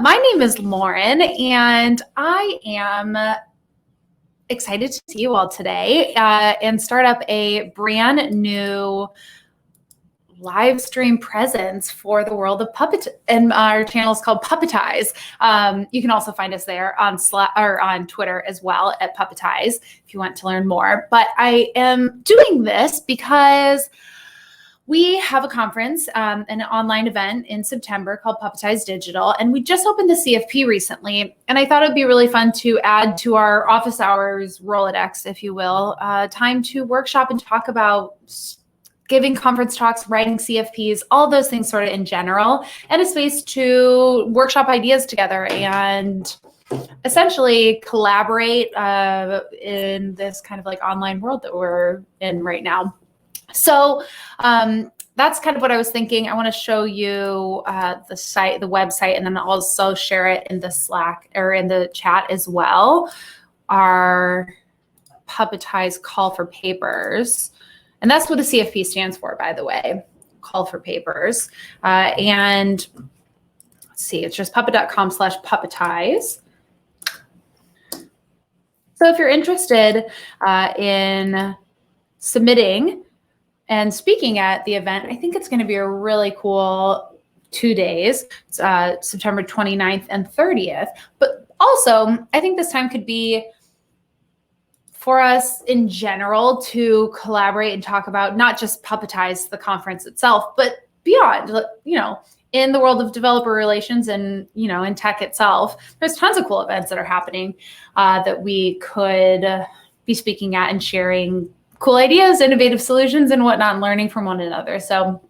My name is Lauren, and I am excited to see you all today and start up a brand new live stream presence for the world of Puppet, and our channel is called Puppetize. You can also find us there on on Twitter as well at Puppetize if you want to learn more. But I am doing this because we have a conference, an online event in September called Puppetize Digital, and we just opened the CFP recently. And I thought it'd be really fun to add to our office hours Rolodex, if you will, time to workshop and talk about giving conference talks, writing CFPs, all those things sort of in general, and a space to workshop ideas together and essentially collaborate in this kind of like online world that we're in right now. So that's kind of what I was thinking. I want to show you the site, the website, and then I'll also share it in the Slack or in the chat as well. Our Puppetize call for papers. And that's what the CFP stands for, by the way, call for papers. And let's see, it's just puppet.com/puppetize. So if you're interested in submitting and speaking at the event, I think it's going to be a really cool 2 days, September 29th and 30th. But also, I think this time could be for us in general to collaborate and talk about not just Puppetize the conference itself, but beyond, you know, in the world of developer relations and, you know, in tech itself. There's tons of cool events that are happening that we could be speaking at and sharing cool ideas, innovative solutions and whatnot, and learning from one another. So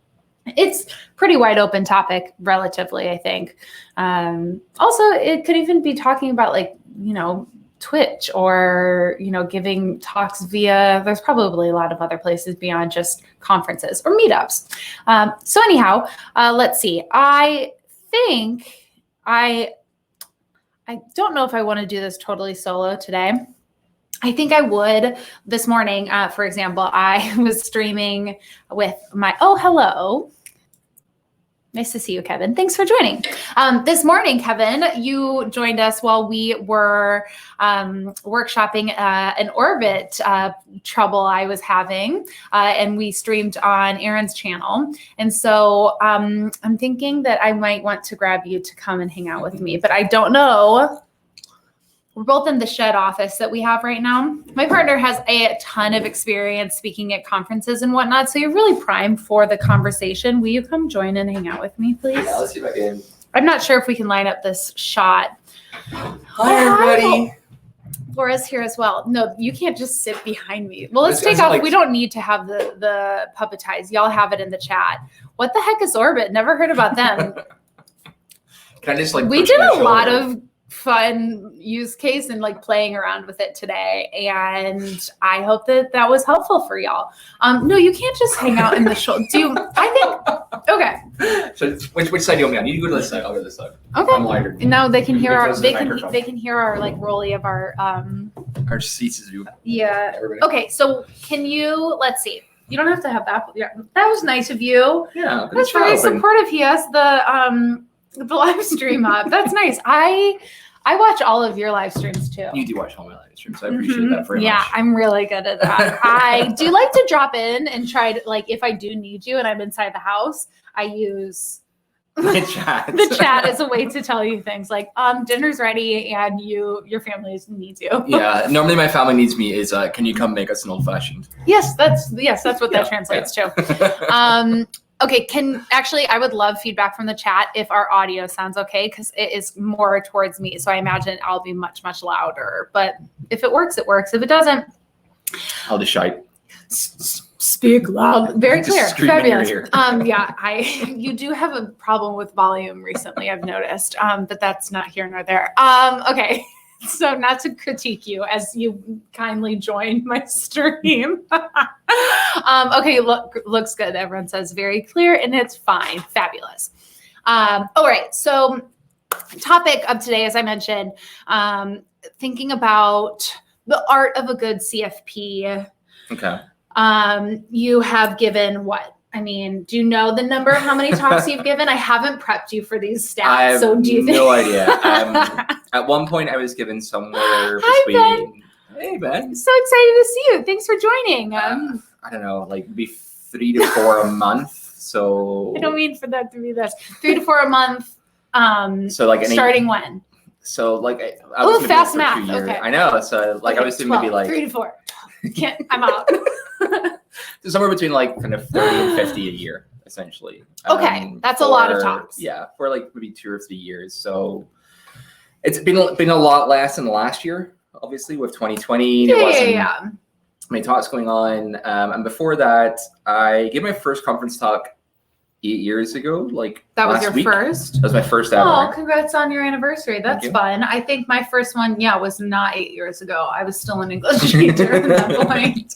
it's pretty wide open topic relatively, I think. Also, it could even be talking about like, you know, Twitch or, you know, giving talks via, there's probably a lot of other places beyond just conferences or meetups. So anyhow, let's see. I think I don't know if I want to do this totally solo today. I think I would this morning, for example, I was streaming with my, oh, hello. Nice to see you, Kevin. Thanks for joining. This morning, Kevin, you joined us while we were workshopping an orbit trouble I was having, and we streamed on Aaron's channel. And so I'm thinking that I might want to grab you to come and hang out with me, but I don't know. We're both in the shed office that we have right now. My partner has a ton of experience speaking at conferences and whatnot, so you're really primed for the conversation. Will you come join and hang out with me, please? Yeah, let's see if I can. I'm not sure if we can line up this shot. Hi, everybody. Laura's here as well. No, you can't just sit behind me. Well, let's take off. Like, we don't need to have the Puppetize. Y'all have it in the chat. What the heck is Orbit? Never heard about them. Can I just like? We did a lot of fun use case and like playing around with it today, and I hope that that was helpful for y'all. No, you can't just hang out in the shoulder. Okay. So which side do you want me on? You go to this side. I'll go to this side. Okay. I'm lighter. No, they can hear our they can hear our like rolly of our seats as you. Yeah. Everybody. Okay, so can you, let's see. You don't have to have that. Yeah, that was nice of you. Yeah. That's very supportive. He has the live stream up. That's nice. I watch all of your live streams too. You do watch all my live streams. So I appreciate that very much. Yeah, I'm really good at that. I do like to drop in and try to, like, if I do need you and I'm inside the house, I use the chat. The chat is a way to tell you things like, dinner's ready and your family needs you. Yeah, normally my family needs me is, can you come make us an old fashioned? Yes, that's what that translates to. Okay, I would love feedback from the chat if our audio sounds okay, because it is more towards me. So I imagine I'll be much, much louder. But if it works, it works. If it doesn't, I'll just shout. Speak loud. Very clear. Fabulous. Yeah, you do have a problem with volume recently, I've noticed. But that's not here nor there. Okay. So not to critique you as you kindly joined my stream. Okay, looks good. Everyone says very clear and it's fine. Fabulous. All right. So topic of today, as I mentioned, thinking about the art of a good CFP. Okay. You have given I mean, do you know the number of how many talks you've given? I haven't prepped you for these stats. I have so do you no think? idea. At one point, I was given somewhere Hi, between. Hey, Ben. So excited to see you. Thanks for joining. I don't know, like maybe 3 to 4 a month. So I don't mean for that to be this. 3 to 4 a month. So like starting when? So like I was fast for math. 2 years. Okay. I know. So like I was doing 12, maybe like 3 to 4. I'm out. somewhere between like kind of 30 and 50 a year, essentially. Okay, that's a lot of talks. Yeah, for like maybe 2 or 3 years. So it's been a lot less than last year, obviously, with 2020. There wasn't many talks going on. And before that, I gave my first conference talk 8 years ago. Like that was last your week. first? That was my first ever. Oh, congrats on your anniversary. That's fun. I think my first one, was not 8 years ago. I was still an English major at that point.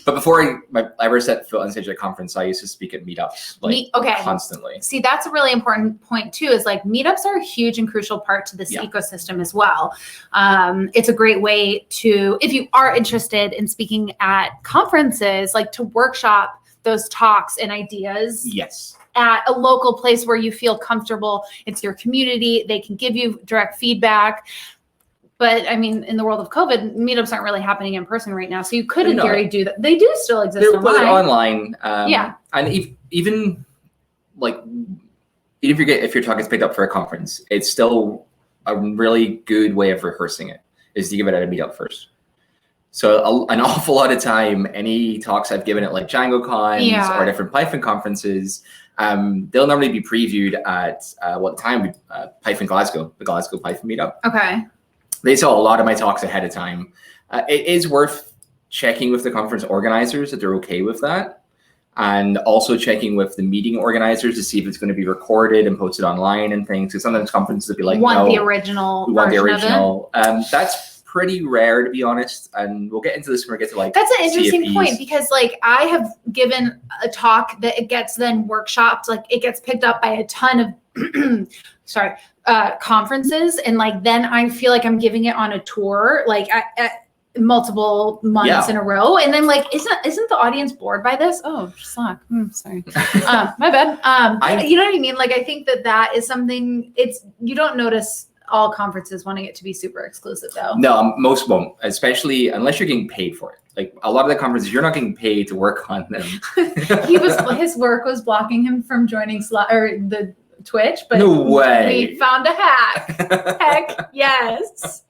But before I ever set foot on stage at a conference, I used to speak at meetups constantly. See, that's a really important point too, is like meetups are a huge and crucial part to this ecosystem as well. It's a great way to, if you are interested in speaking at conferences, like to workshop those talks and ideas. Yes. At a local place where you feel comfortable. It's your community. They can give you direct feedback. But I mean, in the world of COVID, meetups aren't really happening in person right now. So you could in theory do that. They do still exist They're online. And even like, if your talk is picked up for a conference, it's still a really good way of rehearsing it, is to give it at a meetup first. So an awful lot of time, any talks I've given at like Django cons or different Python conferences, they'll normally be previewed at Python Glasgow, the Glasgow Python meetup. Okay. They saw a lot of my talks ahead of time. It is worth checking with the conference organizers that they're okay with that. And also checking with the meeting organizers to see if it's going to be recorded and posted online and things. Because sometimes conferences will be like, want the original. That's pretty rare, to be honest. And we'll get into this when we get to like that's an interesting CFPs. Point, because like I have given a talk that it gets then workshopped, like it gets picked up by a ton of conferences, and like then I feel like I'm giving it on a tour, like at multiple months in a row, and then like isn't the audience bored by this? Oh, Slack. Sorry, my bad. You know what I mean? Like I think that is something. You don't notice all conferences wanting it to be super exclusive, though. No, most won't, especially unless you're getting paid for it. Like a lot of the conferences, you're not getting paid to work on them. His work was blocking him from joining the Twitch, but no way. We found a hack. Heck yes.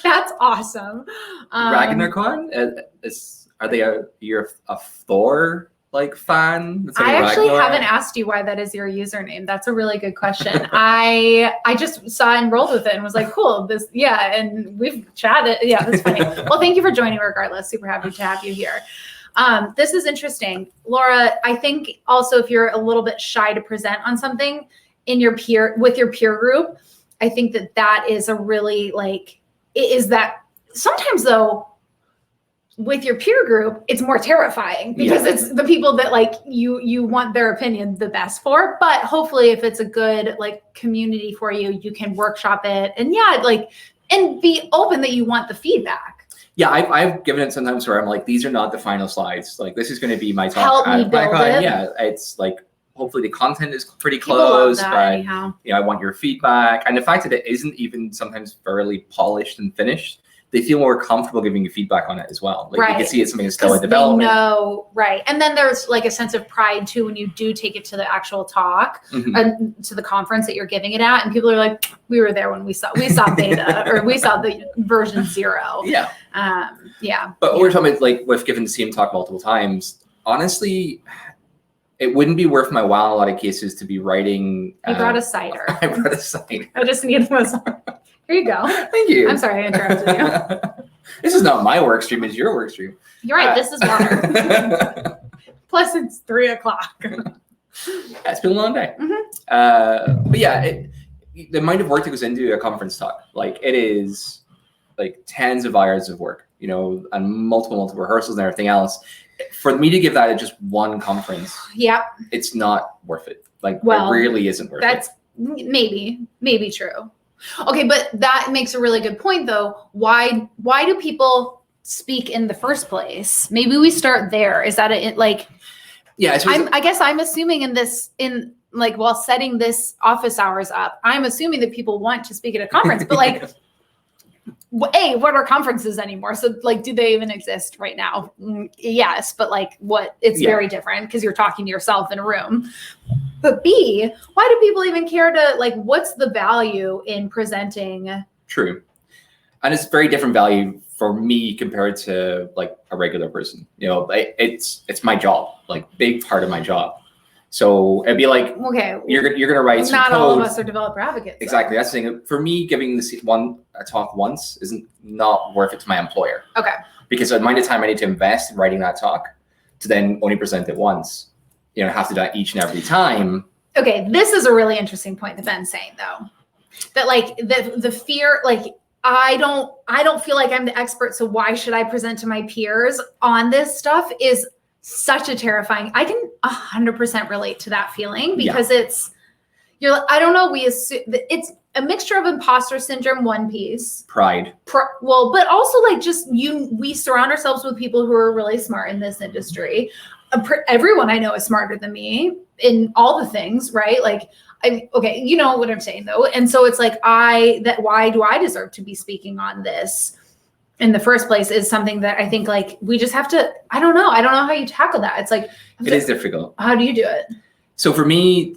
That's awesome. RagnarCon? You're a Thor like fan? I actually haven't asked you why that is your username. That's a really good question. I just saw and rolled with it and was like, cool, and we've chatted. Yeah, that's funny. Well, thank you for joining regardless. Super happy to have you here. This is interesting. Laura, I think also if you're a little bit shy to present on something with your peer group, I think that is a really sometimes though, with your peer group, it's more terrifying because it's the people that like you want their opinion the best for. But hopefully if it's a good like community for you, you can workshop it and and be open that you want the feedback. Yeah, I've given it sometimes where I'm like, these are not the final slides. Like this is going to be my talk. Help me build it. Yeah, it's like hopefully the content is pretty close, but anyhow. I want your feedback. And the fact that it isn't even sometimes fairly polished and finished, they feel more comfortable giving you feedback on it as well. Like you can see it's something that's still in development. Right. And then there's like a sense of pride too when you do take it to the actual talk and to the conference that you're giving it at, and people are like, we were there when we saw beta or we saw the version 0. Yeah. But we're talking about like we've given the same talk multiple times. Honestly, it wouldn't be worth my while in a lot of cases to be writing. You brought a cider. I brought a cider. I just need one. Here you go. Thank you. I'm sorry I interrupted you. This is not my work stream, it's your work stream. You're right, this is water. Plus it's 3:00. It's been a long day. But yeah, the amount of work that goes into a conference talk, like it is like tens of hours of work, and multiple rehearsals and everything else. For me to give that at just one conference, it's not worth it. Like it really isn't worth it. That's maybe true. Okay, but that makes a really good point though. Why do people speak in the first place? Maybe we start there. Is that Yeah, I guess I'm assuming while setting this office hours up, I'm assuming that people want to speak at a conference, but like, A, what are conferences anymore? So like, do they even exist right now? Yes, but like it's very different because you're talking to yourself in a room. But B, why do people even care to like, what's the value in presenting? True. And it's very different value for me compared to like a regular person. It's my job, like big part of my job. So it'd be like, okay, you're gonna write some not code. all of us are developer advocates. Exactly. That's the thing. For me, giving a talk once isn't not worth it to my employer. Okay. Because the amount of time I need to invest in writing that talk to then only present it once, have to do that each and every time. Okay, this is a really interesting point that Ben's saying though. That like the fear, like I don't feel like I'm the expert, so why should I present to my peers on this stuff is such a terrifying. I can 100% relate to that feeling because I don't know, we assume it's a mixture of imposter syndrome, one piece. Pride. But also like just we surround ourselves with people who are really smart in this industry. Everyone I know is smarter than me in all the things, right? Like, okay, you know what I'm saying though. And so it's like, why do I deserve to be speaking on this in the first place is something that I think like we just have to, I don't know how you tackle that. It's like, it is difficult. How do you do it? So for me,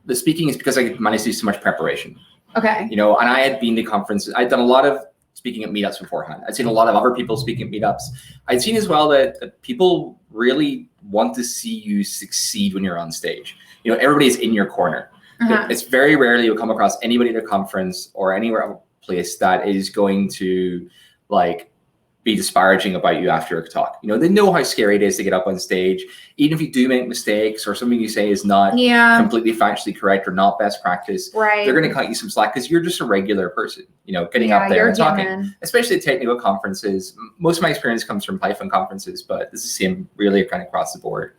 the speaking is because I managed to do so much preparation. Okay. And I had been to conferences. I'd done a lot of speaking at meetups beforehand. I'd seen a lot of other people speaking at meetups. I'd seen as well that people really want to see you succeed when you're on stage. Everybody's in your corner. It's very rarely you'll come across anybody at a conference or anywhere place that is going to like be disparaging about you after a talk. They know how scary it is to get up on stage. Even if you do make mistakes or something you say is not completely factually correct or not best practice, right, they're going to cut you some slack because you're just a regular person, getting up there and talking, especially at technical conferences. Most of my experience comes from Python conferences, but this is the same really kind of across the board.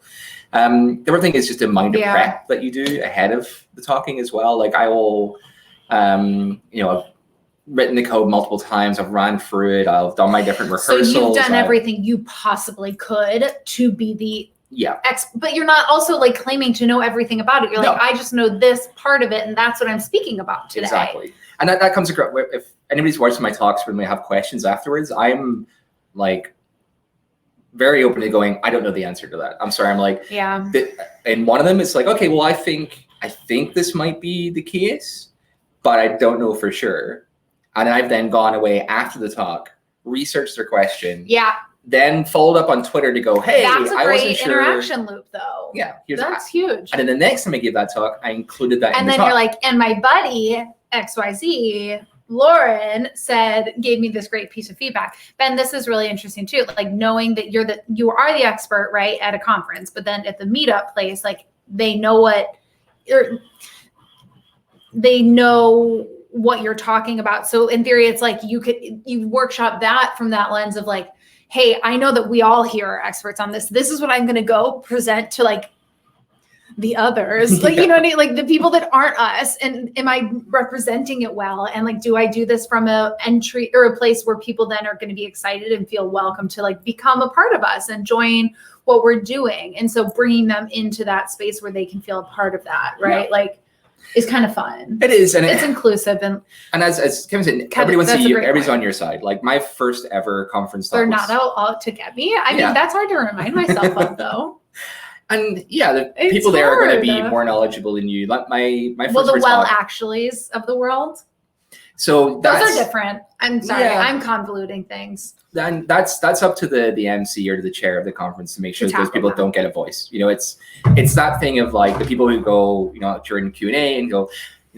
The other thing is just the amount of prep that you do ahead of the talking as well. Like I will, I've written the code multiple times. I've ran through it. I've done my different rehearsals. So you've done everything you possibly could to be the but you're not also like claiming to know everything about it. You're like, I just know this part of it, and that's what I'm speaking about today. Exactly. And that comes across. If anybody's watching my talks when they have questions afterwards, I'm like very open to going, I don't know the answer to that. I'm sorry. I'm like, and one of them is like, okay, well, I think this might be the case, but I don't know for sure. And I've then gone away after the talk, researched their question. Yeah. Then followed up on Twitter to go, hey, that's a I wasn't great sure. interaction loop though. Yeah. That's huge. And then the next time I gave that talk, I included that in the talk. And then you're like, and my buddy, XYZ, Lauren gave me this great piece of feedback. Ben, this is really interesting too. Like knowing that you are the expert, right, at a conference, but then at the meetup place, like they know what you're talking about. So in theory, it's like you workshop that from that lens of like, hey, I know that we all here are experts on this. This is what I'm going to go present to like the others, like, you know what I mean? Like the people that aren't us. And am I representing it well? And like, do I do this from a entry or a place where people then are going to be excited and feel welcome to like become a part of us and join what we're doing? And so bringing them into that space where they can feel a part of that, right? Yeah. Like, it's kind of fun. It is, and it's inclusive, and as Kevin said, everybody wants to see you. Everybody's on your side. Like my first ever conference talk. They're not out to get me. I mean, that's hard to remind myself of, though. And the people there are going to be more knowledgeable than you. Like my first. Well, the actuallys of the world. So those are different. I'm sorry, I'm convoluting things. Then that's up to the MC or to the chair of the conference to make sure that those people don't get a voice. It's that thing of like the people who go, during Q&A and go,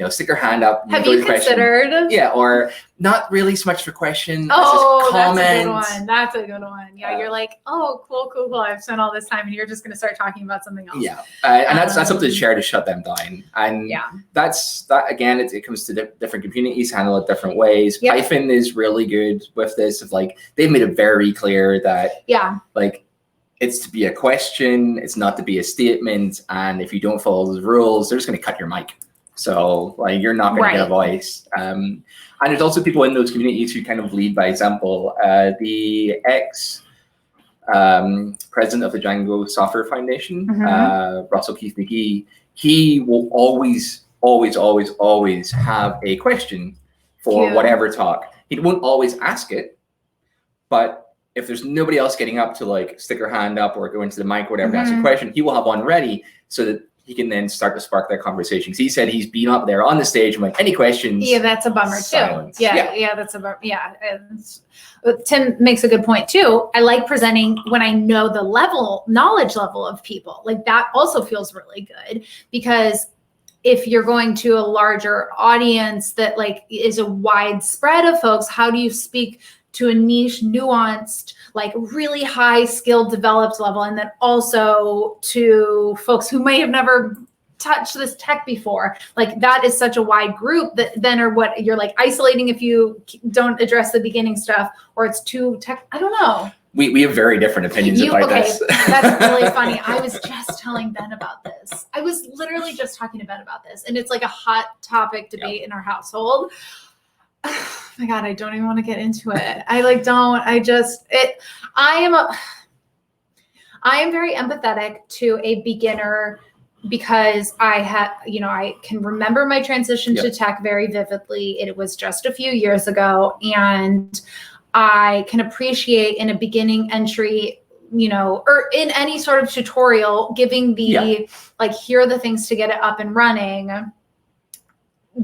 stick their hand up. Have you considered? Yeah, or not really so much for questions. Oh, that's a good one. That's a good one. Yeah, you're like, oh, cool. I've spent all this time, and you're just going to start talking about something else. Yeah, and that's up to the chair to shut them down. And that's that again. It comes to different communities handle it different ways. Yep. Python is really good with this. Of like they've made it very clear that like it's to be a question. It's not to be a statement. And if you don't follow those rules, they're just going to cut your mic. So like you're not going to get a voice. And there's also people in those communities who kind of lead by example. The ex president of the Django Software Foundation, Russell Keith McGee, he will always have a question for whatever talk. He won't always ask it, but if there's nobody else getting up to like stick their hand up or go into the mic or whatever to ask a question, he will have one ready so that he can then start to spark that conversation. He said he's been up there on the stage and like, any questions? Yeah, that's a bummer silence. too. Yeah, that's a bummer. Yeah. Tim makes a good point too. I like presenting when I know the knowledge level of people. Like that also feels really good, because if you're going to a larger audience that like is a wide spread of folks, how do you speak to a niche, nuanced, like really high skilled developed level, and then also to folks who may have never touched this tech before? Like that is such a wide group that then are what you're like isolating if you don't address the beginning stuff, or it's too tech. I don't know. We have very different opinions about this. That's really funny. I was just telling Ben about this. I was literally just talking to Ben about this, and it's like a hot topic debate in our household. Oh my God, I don't even want to get into it. I am very empathetic to a beginner, because I can remember my transition to tech very vividly. It was just a few years ago, and I can appreciate in a beginning entry, or in any sort of tutorial, giving the like, here are the things to get it up and running,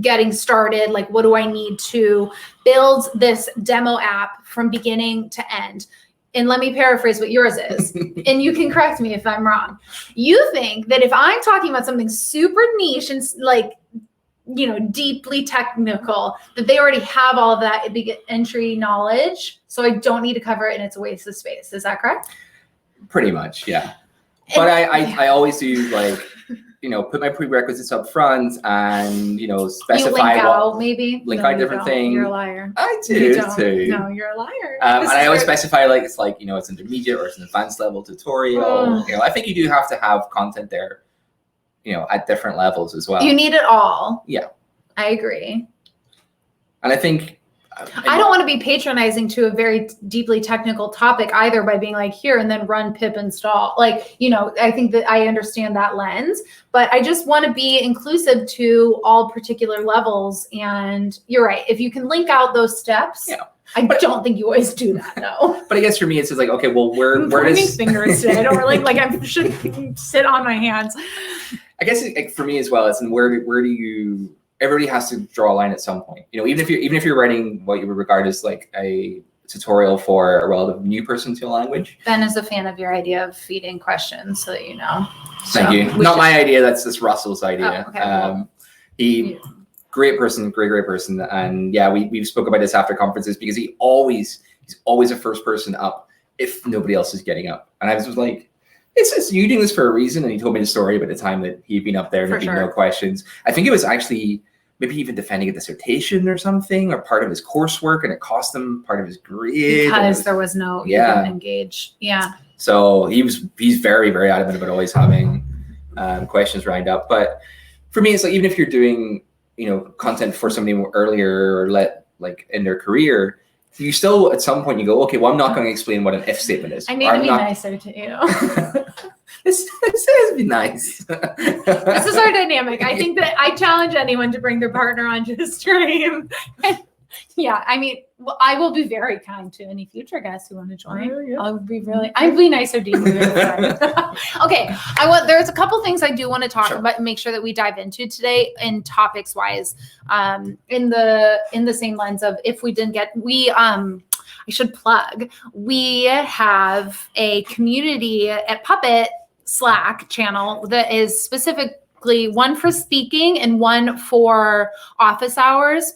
getting started. Like, what do I need to build this demo app from beginning to end? And let me paraphrase what yours is, and you can correct me if I'm wrong. You think that if I'm talking about something super niche and like, deeply technical, that they already have all of that entry knowledge, so I don't need to cover it and it's a waste of space. Is that correct? Pretty much, yeah. But I always do like, put my prerequisites up front and, specify link out different things. You're a liar. I do too. No, you're a liar. And I always specify like, it's like, it's intermediate or it's an advanced level tutorial. I think you do have to have content there, at different levels as well. You need it all. Yeah. I agree. And I think, I don't want to be patronizing to a very deeply technical topic either by being like, here, and then run pip install. Like, I think that I understand that lens, but I just want to be inclusive to all particular levels. And you're right. If you can link out those steps, I don't think you always do that though. But I guess for me, it's just like, okay, well, where does fingers today? I don't really like, I should sit on my hands. I guess for me as well, it's where do you, everybody has to draw a line at some point. Even if you're writing what you would regard as like a tutorial for a relative new person to a language. Ben is a fan of your idea of feeding questions, so that you know. Thank you. Not my idea. That's just Russell's idea. Oh, okay, Great person, great person. And yeah, we've spoke about this after conferences, because he's always the first person up if nobody else is getting up. And I was just like, it's just, you doing this for a reason. And he told me the story about the time that he'd been up there and there'd been no questions. I think it was actually maybe even defending a dissertation or something, or part of his coursework, and it cost him part of his grade. Because there was no, he didn't engage. Yeah. So he's very, very adamant about always having questions lined up. But for me, it's like, even if you're doing, content for somebody earlier or in their career, you still at some point you go, okay, well, I'm not going to explain what an if statement is. I need to be nicer to you. This has been nice. This is our dynamic. I think that I challenge anyone to bring their partner onto the stream. Yeah, I will be very kind to any future guests who want to join. I'd be nicer to you. Okay, there's a couple things I do want to talk about and make sure that we dive into today, in topics wise, in the same lens of if we didn't get, I should plug, we have a community at Puppet Slack channel that is specifically one for speaking and one for office hours.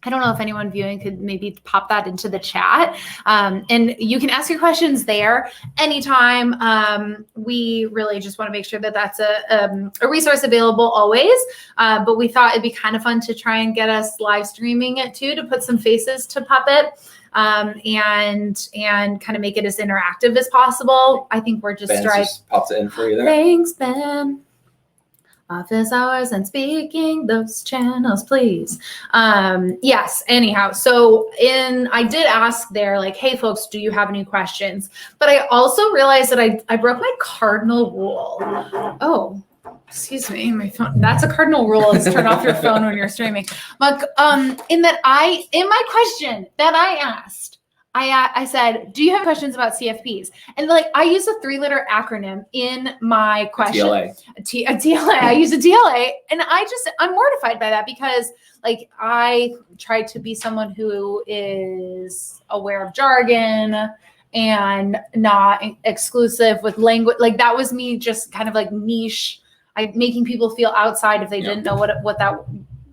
I don't know if anyone viewing could maybe pop that into the chat. And you can ask your questions there anytime. We really just want to make sure that that's a resource available always. But we thought it'd be kind of fun to try and get us live streaming it too, to put some faces to Puppet. And kind of make it as interactive as possible. I think we're just Ben just popped it in for you there. Thanks, Ben. Office hours and speaking those channels, please. Yes, anyhow, so I did ask there, like, hey folks, do you have any questions? But I also realized that I broke my cardinal rule. Oh, excuse me, my phone. That's a cardinal rule, is turn off your phone when you're streaming. But in my question that I asked, I said, do you have questions about CFPs? And like, I use a 3-letter acronym in my question. A TLA. I use a TLA. And I'm mortified by that, because like, I try to be someone who is aware of jargon and not exclusive with language. Like, that was me just kind of like niche, making people feel outside if they didn't know what that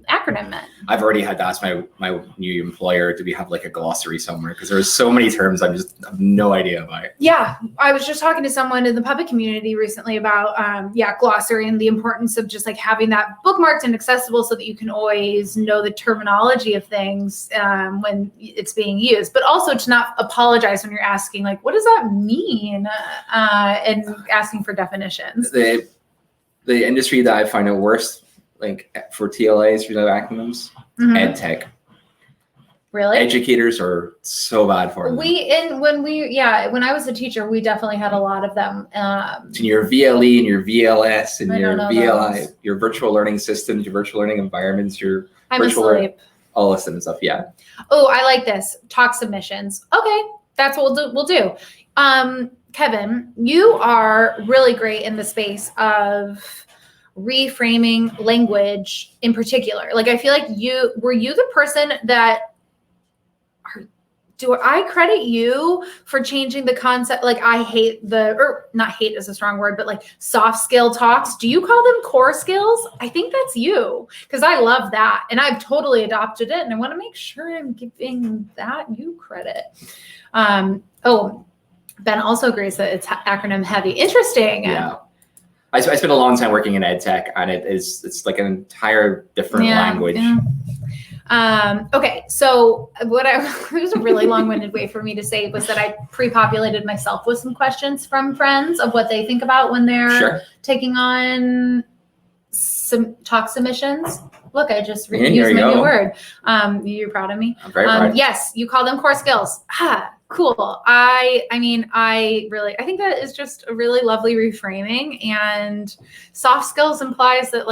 acronym meant. I've already had to ask my new employer, do we have like a glossary somewhere? Because there's so many terms I have no idea about. Yeah, I was just talking to someone in the public community recently about glossary and the importance of just like having that bookmarked and accessible so that you can always know the terminology of things when it's being used, but also to not apologize when you're asking like, what does that mean? And asking for definitions. The industry that I find it worst, like for TLAs, for the acronyms, ed tech. Really? Educators are so bad for them. When I was a teacher, we definitely had a lot of them. In your VLE and your VLS and your VLI, your virtual learning systems, your virtual learning environments, your all this and stuff. Yeah. Oh, I like this. Talk submissions. Okay, that's what we'll do. Kevin, you are really great in the space of reframing language in particular. Like, I feel like were you the person that, do I credit you for changing the concept? Like, I hate not hate is a strong word, but like soft skill talks. Do you call them core skills? I think that's you, because I love that. And I've totally adopted it. And I want to make sure I'm giving you credit. Ben also agrees that it's acronym heavy. Interesting. Yeah. I spent a long time working in ed tech, and it's like an entire different language. Yeah. Okay, so it was a really long-winded way for me to say was that I pre-populated myself with some questions from friends of what they think about when they're taking on some talk submissions. Look, I just used my new word. You're proud of me? I'm very proud. Yes, you call them core skills. Cool. I think that is just a really lovely reframing, and soft skills implies that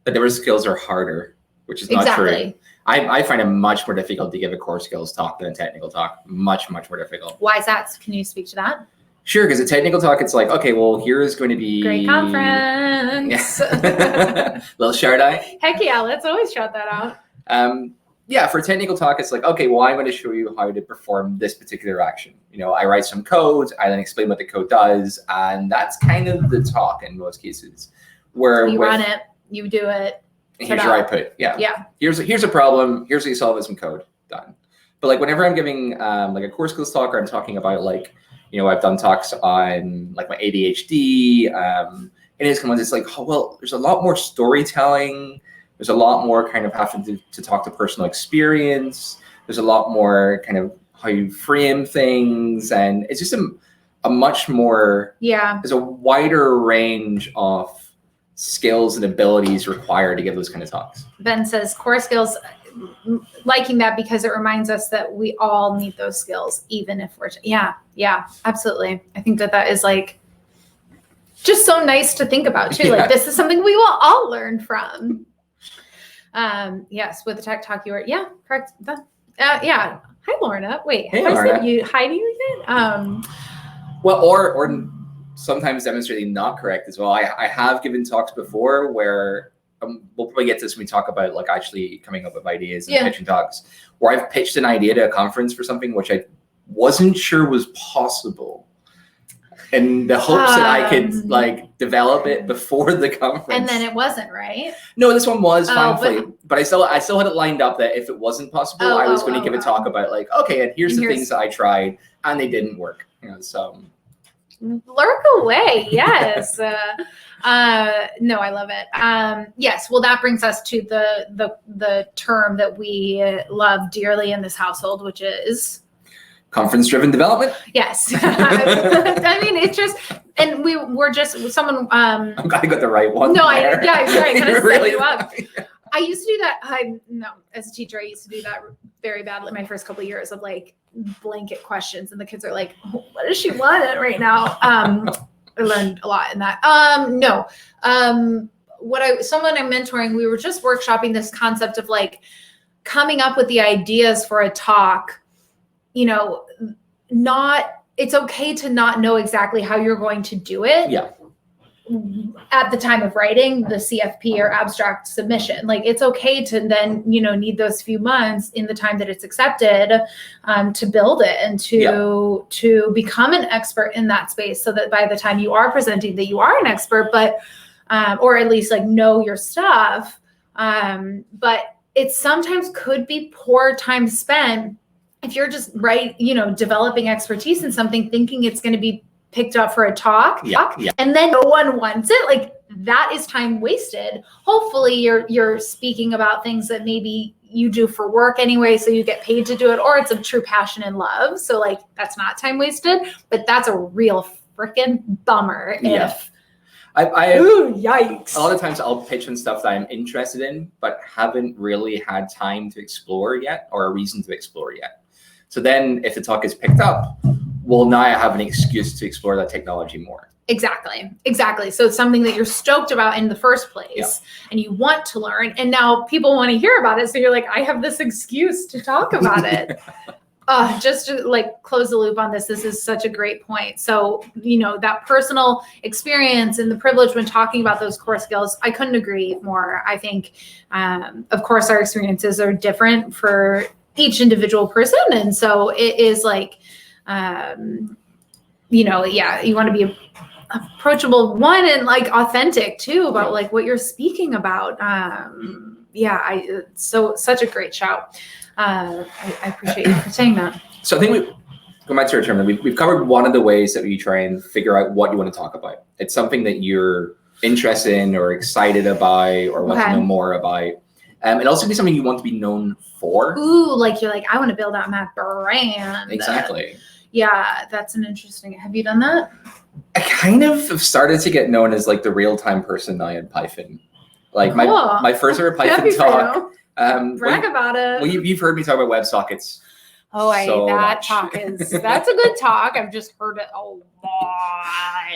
but those skills are harder, which is not true. I find it much more difficult to give a core skills talk than a technical talk. Much, much more difficult. Why is that? Can you speak to that? Sure, because a technical talk, it's like, okay, well, here is going to be great conference. Little Chardonnay. Heck yeah, let's always shout that out. For a technical talk, it's like, okay, well, I'm going to show you how to perform this particular action. I write some code, I then explain what the code does, and that's kind of the talk in most cases. Where you run it, you do it. Here's your output. Yeah. Here's a problem. Here's how you solve it, some code. Done. But like whenever I'm giving like a core skills talk, or I'm talking about I've done talks on like my ADHD, and it's like, oh, well, there's a lot more storytelling. There's a lot more kind of having to talk to personal experience. There's a lot more kind of how you frame things. And it's just a much more, there's a wider range of skills and abilities required to give those kind of talks. Ben says core skills, liking that because it reminds us that we all need those skills, even if we're, absolutely. I think that is like just so nice to think about too. Like this is something we will all learn from. Yes, with the tech talk you were, correct. Hi, Lorna. Wait, hey, Lorna. Hi to you again? Well, or sometimes demonstrating not correct as well. I have given talks before where we'll probably get to this when we talk about like actually coming up with ideas and pitching talks, where I've pitched an idea to a conference for something which I wasn't sure was possible, in the hopes that I could like develop it before the conference. And then it wasn't, right? No, this one was finally, but I still had it lined up that if it wasn't possible, I was going to give a talk about like, okay, and here's the things that I tried and they didn't work. So lurk away. Yes. No, I love it. Yes. Well, that brings us to the term that we love dearly in this household, which is conference-driven development. Yes. I mean, it's just And we were just someone. I'm glad I got the right one. No, there. I kind of Really set you up. I used to do that. As a teacher, I used to do that very badly my first couple of years of like blanket questions, and the kids are like, "What does she want right now?" I learned a lot in that. Someone I'm mentoring, we were just workshopping this concept of like coming up with the ideas for a talk. You know, it's okay to not know exactly how you're going to do it. Yeah. At the time of writing the CFP or abstract submission, like it's okay to then, need those few months in the time that it's accepted to build it and to become an expert in that space, so that by the time you are presenting that you are an expert, but or at least like know your stuff. But it sometimes could be poor time spent if you're just developing expertise in something, thinking it's going to be picked up for a talk, and then no one wants it. Like that is time wasted. Hopefully you're speaking about things that maybe you do for work anyway, so you get paid to do it, or it's a true passion and love. So like that's not time wasted, but that's a real freaking bummer if yikes. A lot of times I'll pitch on stuff that I'm interested in, but haven't really had time to explore yet, or a reason to explore yet. So then if the talk is picked up, well, now I have an excuse to explore that technology more. Exactly. So it's something that you're stoked about in the first place and you want to learn. And now people want to hear about it. So you're like, I have this excuse to talk about it. Just to like close the loop on this is such a great point. So, that personal experience and the privilege when talking about those core skills, I couldn't agree more. I think, of course, our experiences are different for each individual person. And so it is like, you want to be approachable and like authentic too about like what you're speaking about. Such a great shout. I appreciate you for saying that. So I think go back to your term. We've covered one of the ways that we try and figure out what you want to talk about. It's something that you're interested in or excited about or want to know more about. And also be something you want to be known for. Ooh, like you're like, I want to build out my brand. Exactly. Yeah, that's an interesting. Have you done that? I kind of have started to get known as like the real-time person now in Python. Like my first ever Python talk. Brag about it. Well, you've heard me talk about WebSockets. That's a good talk. I've just heard it a lot.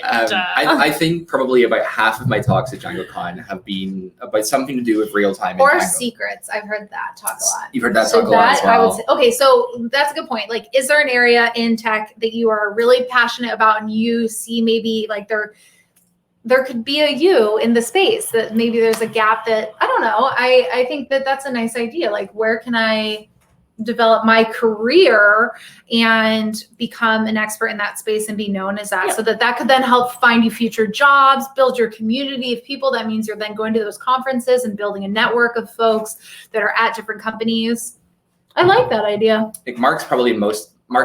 I think probably about half of my talks at DjangoCon have been about something to do with real-time or Django. Secrets. I've heard that talk a lot. You've heard that talk a lot as well. I would say, okay, so that's a good point. Like, is there an area in tech that you are really passionate about and you see maybe like there could be a you in the space that maybe there's a gap that, I don't know. I think that's a nice idea. Like, where can I develop my career and become an expert in that space and be known as that, so that could then help find you future jobs, build your community of people. That means you're then going to those conferences and building a network of folks that are at different companies. I like that idea. Like Mark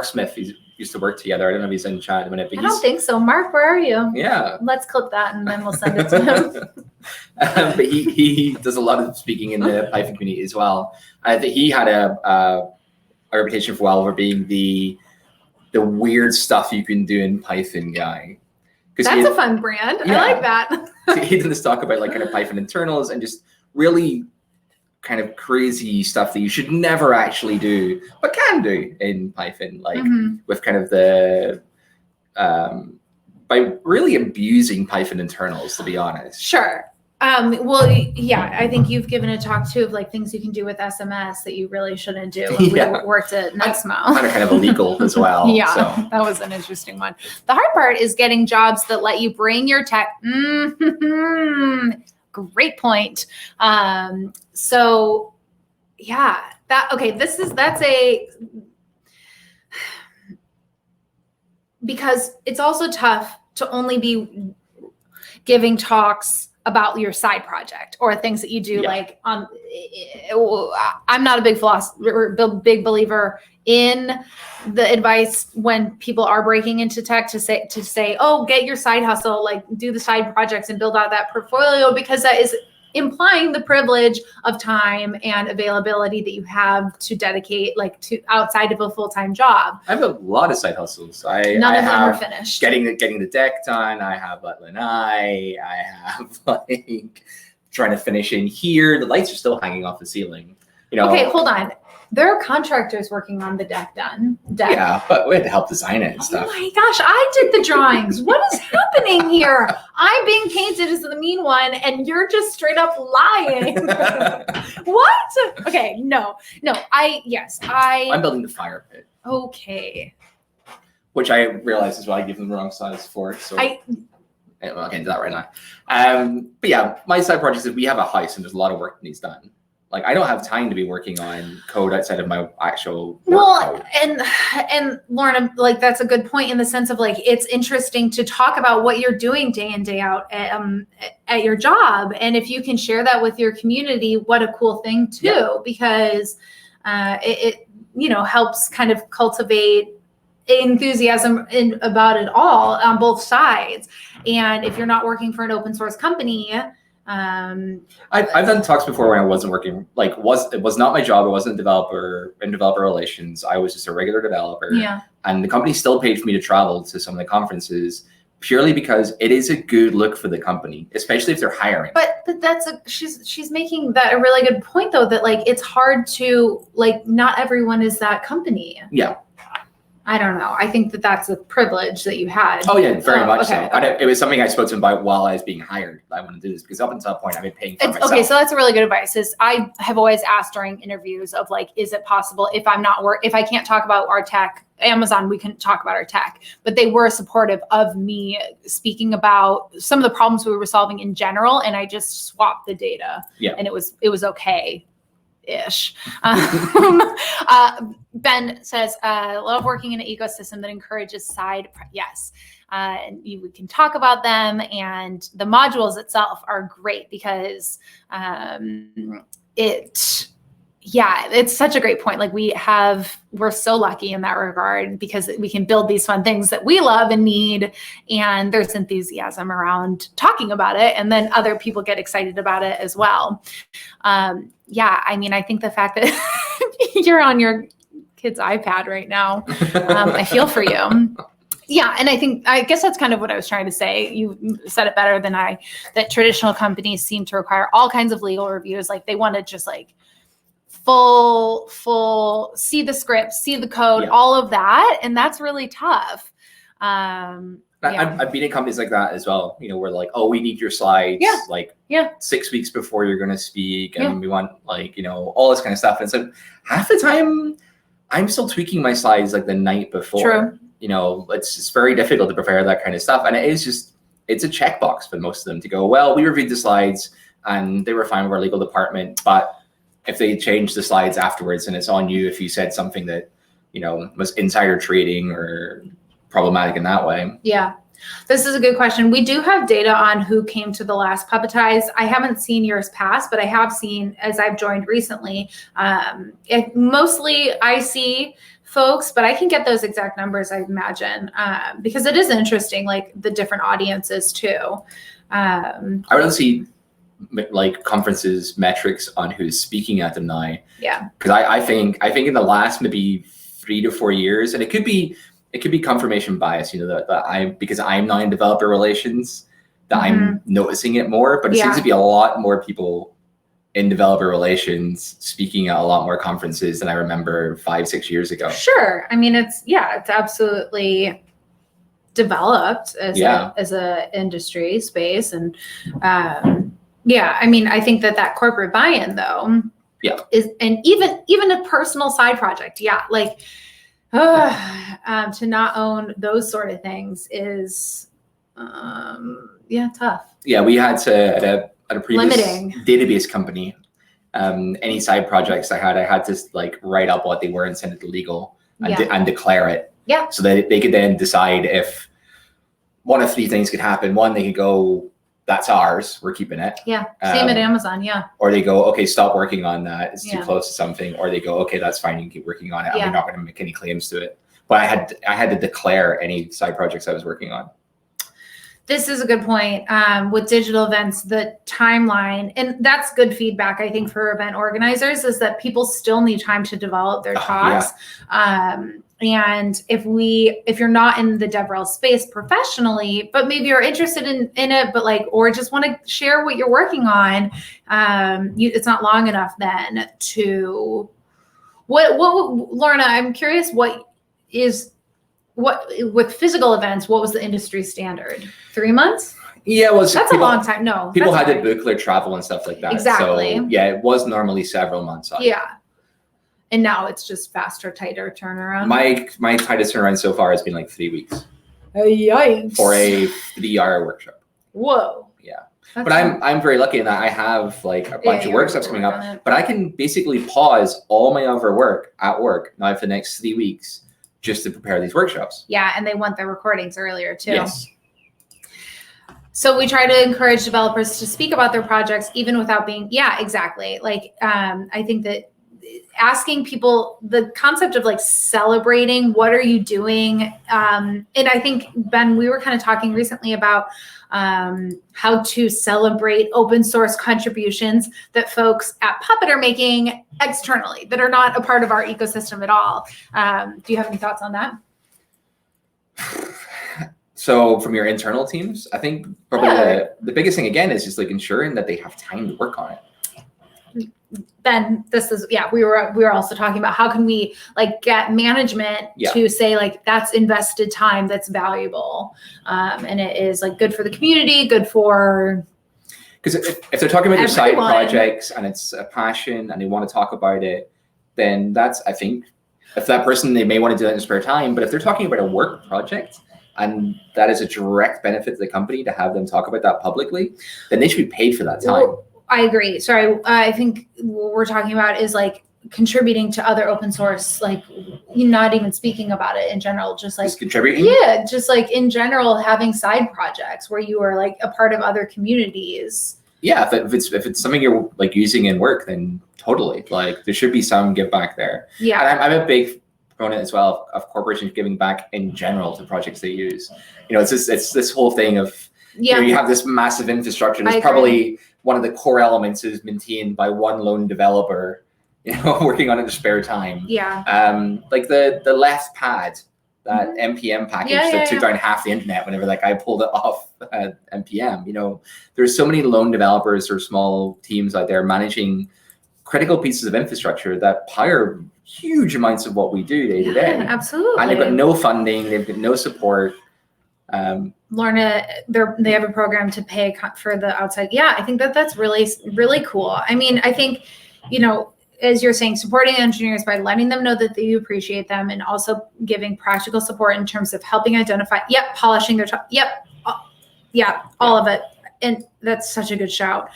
Smith, he used to work together. I don't know if he's in chat a minute, but I don't think so. Mark, where are you? Yeah. Let's clip that and then we'll send it to him. But he does a lot of speaking in the Python community as well. I think he had a reputation for a while for being the weird stuff you can do in Python guy. That's a fun brand. Yeah. I like that. He did this talk about like kind of Python internals and just really kind of crazy stuff that you should never actually do, but can do in Python, like with kind of the by really abusing Python internals, to be honest. Sure. I think you've given a talk too of like things you can do with SMS that you really shouldn't do when we worked at Nexmo. Kind of illegal as well. That was an interesting one. The hard part is getting jobs that let you bring your tech. Great point. Because it's also tough to only be giving talks about your side project or things that you do. Like I'm not a big philosopher or big believer in the advice when people are breaking into tech to say, oh, get your side hustle, like do the side projects and build out that portfolio, because that is implying the privilege of time and availability that you have to dedicate like to outside of a full-time job. I have a lot of side hustles. None of them are finished. Getting the deck done. I have Lanai. I have like trying to finish in here. The lights are still hanging off the ceiling. Okay, hold on. There are contractors working on the deck done. Yeah, but we had to help design it and stuff. Oh my gosh, I did the drawings. What is happening here? I'm being painted as the mean one, and you're just straight up lying. What? Okay, no. I'm building the fire pit. Okay. Which I realize is why I give them the wrong size for. So I can't do that right now. But yeah, my side project is we have a house and there's a lot of work that needs done. Like I don't have time to be working on code outside of my actual work code. And Lauren, like that's a good point in the sense of like it's interesting to talk about what you're doing day in day out at your job, and if you can share that with your community, what a cool thing too, because it helps kind of cultivate enthusiasm about it all on both sides. And if you're not working for an open source company. I've done talks before when I wasn't working, it was not my job. I wasn't a developer in developer relations. I was just a regular developer. Yeah. And the company still paid for me to travel to some of the conferences purely because it is a good look for the company, especially if they're hiring. But she's making that a really good point though, that like it's hard to not everyone is that company. Yeah. I don't know. I think that's a privilege that you had. Oh yeah, very much okay, so. Okay. It was something I spoke to him about while I was being hired. I want to do this because up until that point I've been paying for myself. Okay, so that's a really good advice. Is I have always asked during interviews of is it possible if I can't talk about our tech, Amazon, we couldn't talk about our tech, but they were supportive of me speaking about some of the problems we were solving in general, and I just swapped the data. Yeah. And it was okay. Ish. Ben says, love working in an ecosystem that encourages yes. And we can talk about them, and the modules itself are great because it's such a great point. We're so lucky in that regard because we can build these fun things that we love and need, and there's enthusiasm around talking about it, and then other people get excited about it as well. I think the fact that you're on your kid's iPad right now, I feel for you. Yeah, and I guess that's kind of what I was trying to say. You said it better than I, that traditional companies seem to require all kinds of legal reviews. They want to just full, see the script, see the code, all of that. And that's really tough. I've been in companies like that as well. We're we need your slides 6 weeks before you're going to speak. And we want all this kind of stuff. And so half the time I'm still tweaking my slides the night before. True. It's just very difficult to prepare that kind of stuff. And it's a checkbox for most of them to go, well, we reviewed the slides and they were fine with our legal department. But if they change the slides afterwards, and it's on you if you said something that, was insider trading or problematic in that way. Yeah. This is a good question. We do have data on who came to the last Puppetize. I haven't seen years past, but I have seen as I've joined recently. Mostly I see folks, but I can get those exact numbers, I imagine, because it is interesting, the different audiences too. I would see conferences metrics on who's speaking at them now. Yeah. Because I think in the last maybe 3 to 4 years, and it could be confirmation bias, that because I'm now in developer relations, that I'm noticing it more, but it seems to be a lot more people in developer relations speaking at a lot more conferences than I remember 5-6 years ago. Sure. It's absolutely developed as a industry space. And I think that corporate buy-in though is, and even a personal side project. To not own those sort of things is tough. Yeah, we had to at a previous limiting database company, any side projects I had to write up what they were and send it to legal and declare it. Yeah. So that they could then decide if one of 3 things could happen. One, they could go, that's ours, we're keeping it. Yeah. Same at Amazon. Yeah. Or they go, okay, stop working on that. It's too close to something. Or they go, okay, that's fine. You can keep working on it. I'm not going to make any claims to it. But I had to declare any side projects I was working on. This is a good point. With digital events, the timeline, and that's good feedback, I think, for event organizers, is that people still need time to develop their talks. And if you're not in the DevRel space professionally, but maybe you're interested in it, but or just want to share what you're working on, it's not long enough then to Lorna, I'm curious, with physical events, what was the industry standard? 3 months? Yeah, well, that's a long time. No, people had to book their travel and stuff like that. Exactly. So yeah, it was normally several months. Yeah. And now it's just faster, tighter turnaround. My tightest turnaround so far has been 3 weeks. Yikes. For a 3-hour workshop. Whoa. Yeah. But I'm very lucky in that I have a bunch of workshops coming up, but I can basically pause all my other work at work now for the next 3 weeks just to prepare these workshops. Yeah, and they want their recordings earlier too. Yes. So we try to encourage developers to speak about their projects even without being, exactly. I think that asking people the concept of celebrating, what are you doing? And I think, Ben, we were kind of talking recently about how to celebrate open source contributions that folks at Puppet are making externally that are not a part of our ecosystem at all. Do you have any thoughts on that? So from your internal teams, I think probably the biggest thing again is just ensuring that they have time to work on it. Then this is, we were also talking about how can we get management to say that's invested time that's valuable, and it is good for the community, good for, because if they're talking about their side projects and it's a passion and they want to talk about it, then that's, I think, if that person, they may want to do that in spare time. But if they're talking about a work project and that is a direct benefit to the company to have them talk about that publicly, then they should be paid for that time. Well, I agree. Sorry, I think what we're talking about is contributing to other open source, not even speaking about it in general, just contributing. Yeah, just in general, having side projects where you are a part of other communities. Yeah, if it's something you're using in work, then totally there should be some give back there. Yeah, and I'm a big proponent as well of corporations giving back in general to projects they use. It's this whole thing of you have this massive infrastructure. There's probably one of the core elements is maintained by one lone developer, working on it in spare time. Yeah. The left pad, that NPM package that took down half the internet whenever that guy pulled it off NPM. There's so many lone developers or small teams out there managing critical pieces of infrastructure that power huge amounts of what we do day to day. Absolutely. And they've got no funding, they've got no support. Lorna, they have a program to pay for the outside. Yeah, I think that's really, really cool. I mean, I think, as you're saying, supporting engineers by letting them know that you appreciate them and also giving practical support in terms of helping identify, polishing their, all of it. And that's such a good shout.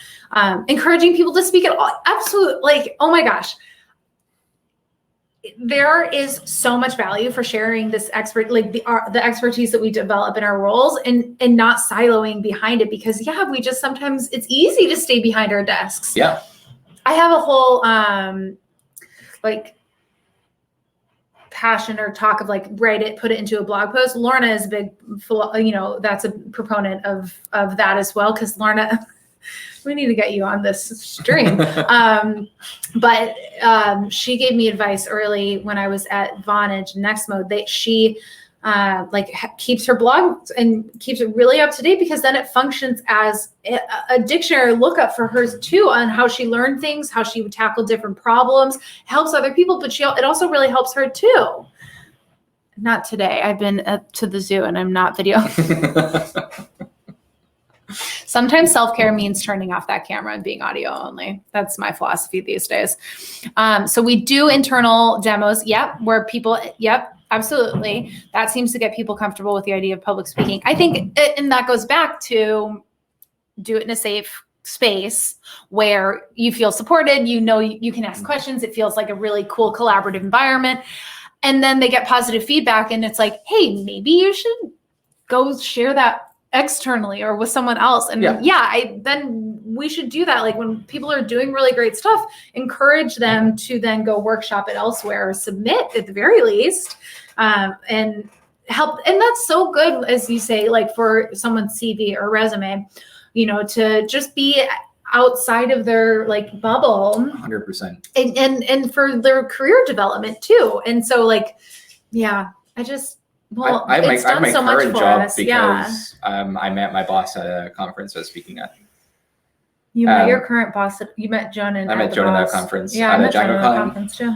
Encouraging people to speak at all. Absolutely. Oh my gosh. There is so much value for sharing this the expertise that we develop in our roles and not siloing behind it, because we just sometimes it's easy to stay behind our desks. Yeah. I have a whole passion or talk of write it, put it into a blog post. Lorna is a big, that's a proponent of that as well. Cause Lorna, we need to get you on this stream. But she gave me advice early when I was at Vonage Next Mode that she keeps her blog and keeps it really up to date, because then it functions as a dictionary lookup for her too, on how she learned things, how she would tackle different problems, helps other people, but it also really helps her too. Not today. I've been to the zoo and I'm not video. Sometimes self-care means turning off that camera and being audio only. That's my philosophy these days. So we do internal demos. Where people, absolutely. That seems to get people comfortable with the idea of public speaking. I think, and that goes back to do it in a safe space where you feel supported, you can ask questions. It feels like a really cool collaborative environment. And then they get positive feedback and it's hey, maybe you should go share that externally or with someone else. And then we should do that. When people are doing really great stuff, encourage them to then go workshop it elsewhere or submit at the very least. And help. And that's so good, as you say, like for someone's CV or resume, to just be outside of their like bubble 100%. and for their career development too. And so like, yeah, I it's done my so much current for job us. because I met my boss at a conference I was speaking at. You met your current boss. You met Joan and I met Joan at that conference. Yeah, I met Joan at that conference too.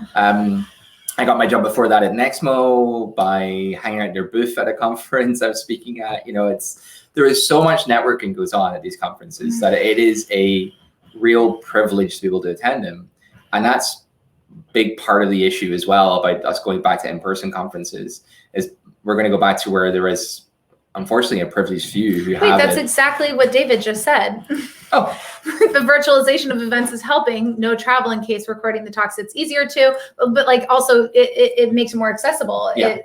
I got my job before that at Nexmo by hanging out in their booth at a conference I was speaking at. There is so much networking goes on at these conferences that it is a real privilege to be able to attend them. And that's a big part of the issue as well about us going back to in-person conferences is we're going to go back to where there is, unfortunately, a privileged few who have that's exactly what David just said. Oh. The virtualization of events is helping. No travel in case recording the talks. It's easier to, but like also it makes it more accessible. Yeah.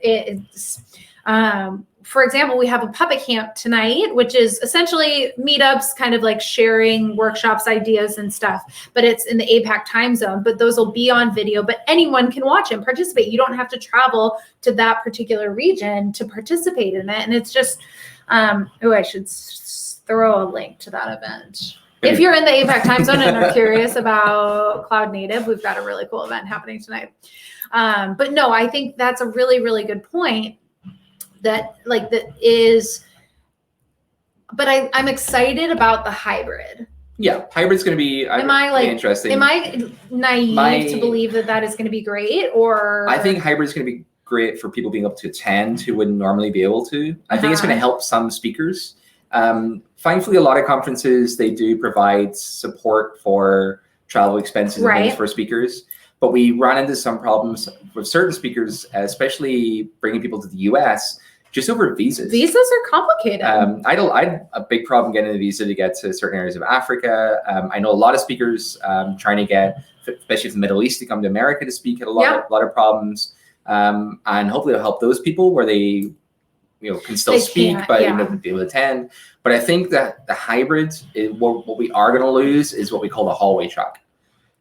For example, we have a puppet camp tonight, which is essentially meetups, kind of like sharing workshops, ideas and stuff, but it's in the APAC time zone, but those will be on video, but anyone can watch and participate. You don't have to travel to that particular region to participate in it. And it's just, I should throw a link to that event. If you're in the APAC time zone and are curious about cloud native, we've got a really cool event happening tonight. But no, I think that's a really, really good point. But I'm excited about the hybrid. Yeah, hybrid's going to be interesting. Am I naive to believe that is going to be great? Or I think hybrid's going to be great for people being able to attend who wouldn't normally be able to. I think it's going to help some speakers. Thankfully, a lot of conferences, they do provide support for travel expenses and things for speakers. But we run into some problems with certain speakers, especially bringing people to the US, just over visas. Visas are complicated. I had a big problem getting a visa to get to certain areas of Africa. I know a lot of speakers trying to get, especially from the Middle East, to come to America to speak, had a lot of problems. And hopefully it'll help those people where they can still speak, but be able to attend. But I think that the hybrid, what we are going to lose is what we call the hallway track.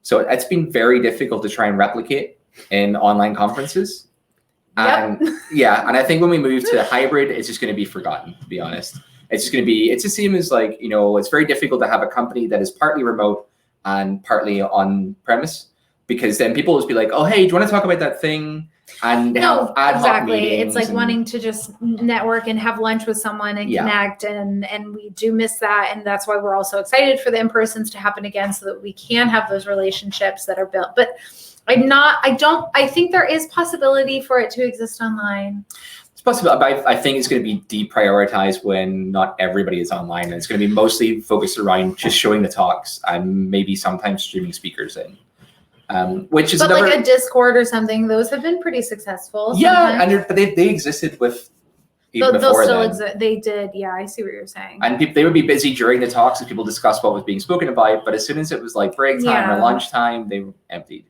So it's been very difficult to try and replicate in online conferences. And and I think when we move to hybrid, it's just going to be forgotten, to be honest. It's the same as like, it's very difficult to have a company that is partly remote and partly on premise, because then people will just be like, oh, hey, do you want to talk about that thing? And have ad hoc meetings. It's like wanting to just network and have lunch with someone and connect, and we do miss that, and that's why we're also excited for the in-persons to happen again, so that we can have those relationships that are built. But I think there is possibility for it to exist online. It's possible, but I think it's going to be deprioritized when not everybody is online, and it's going to be mostly focused around just showing the talks and maybe sometimes streaming speakers in. Which is like a Discord or something, those have been pretty successful. Yeah, but they existed with even before they'll still exist. They did, yeah. I see what you're saying. And they would be busy during the talks and people discuss what was being spoken about. But as soon as it was like break time or lunch time, they were emptied.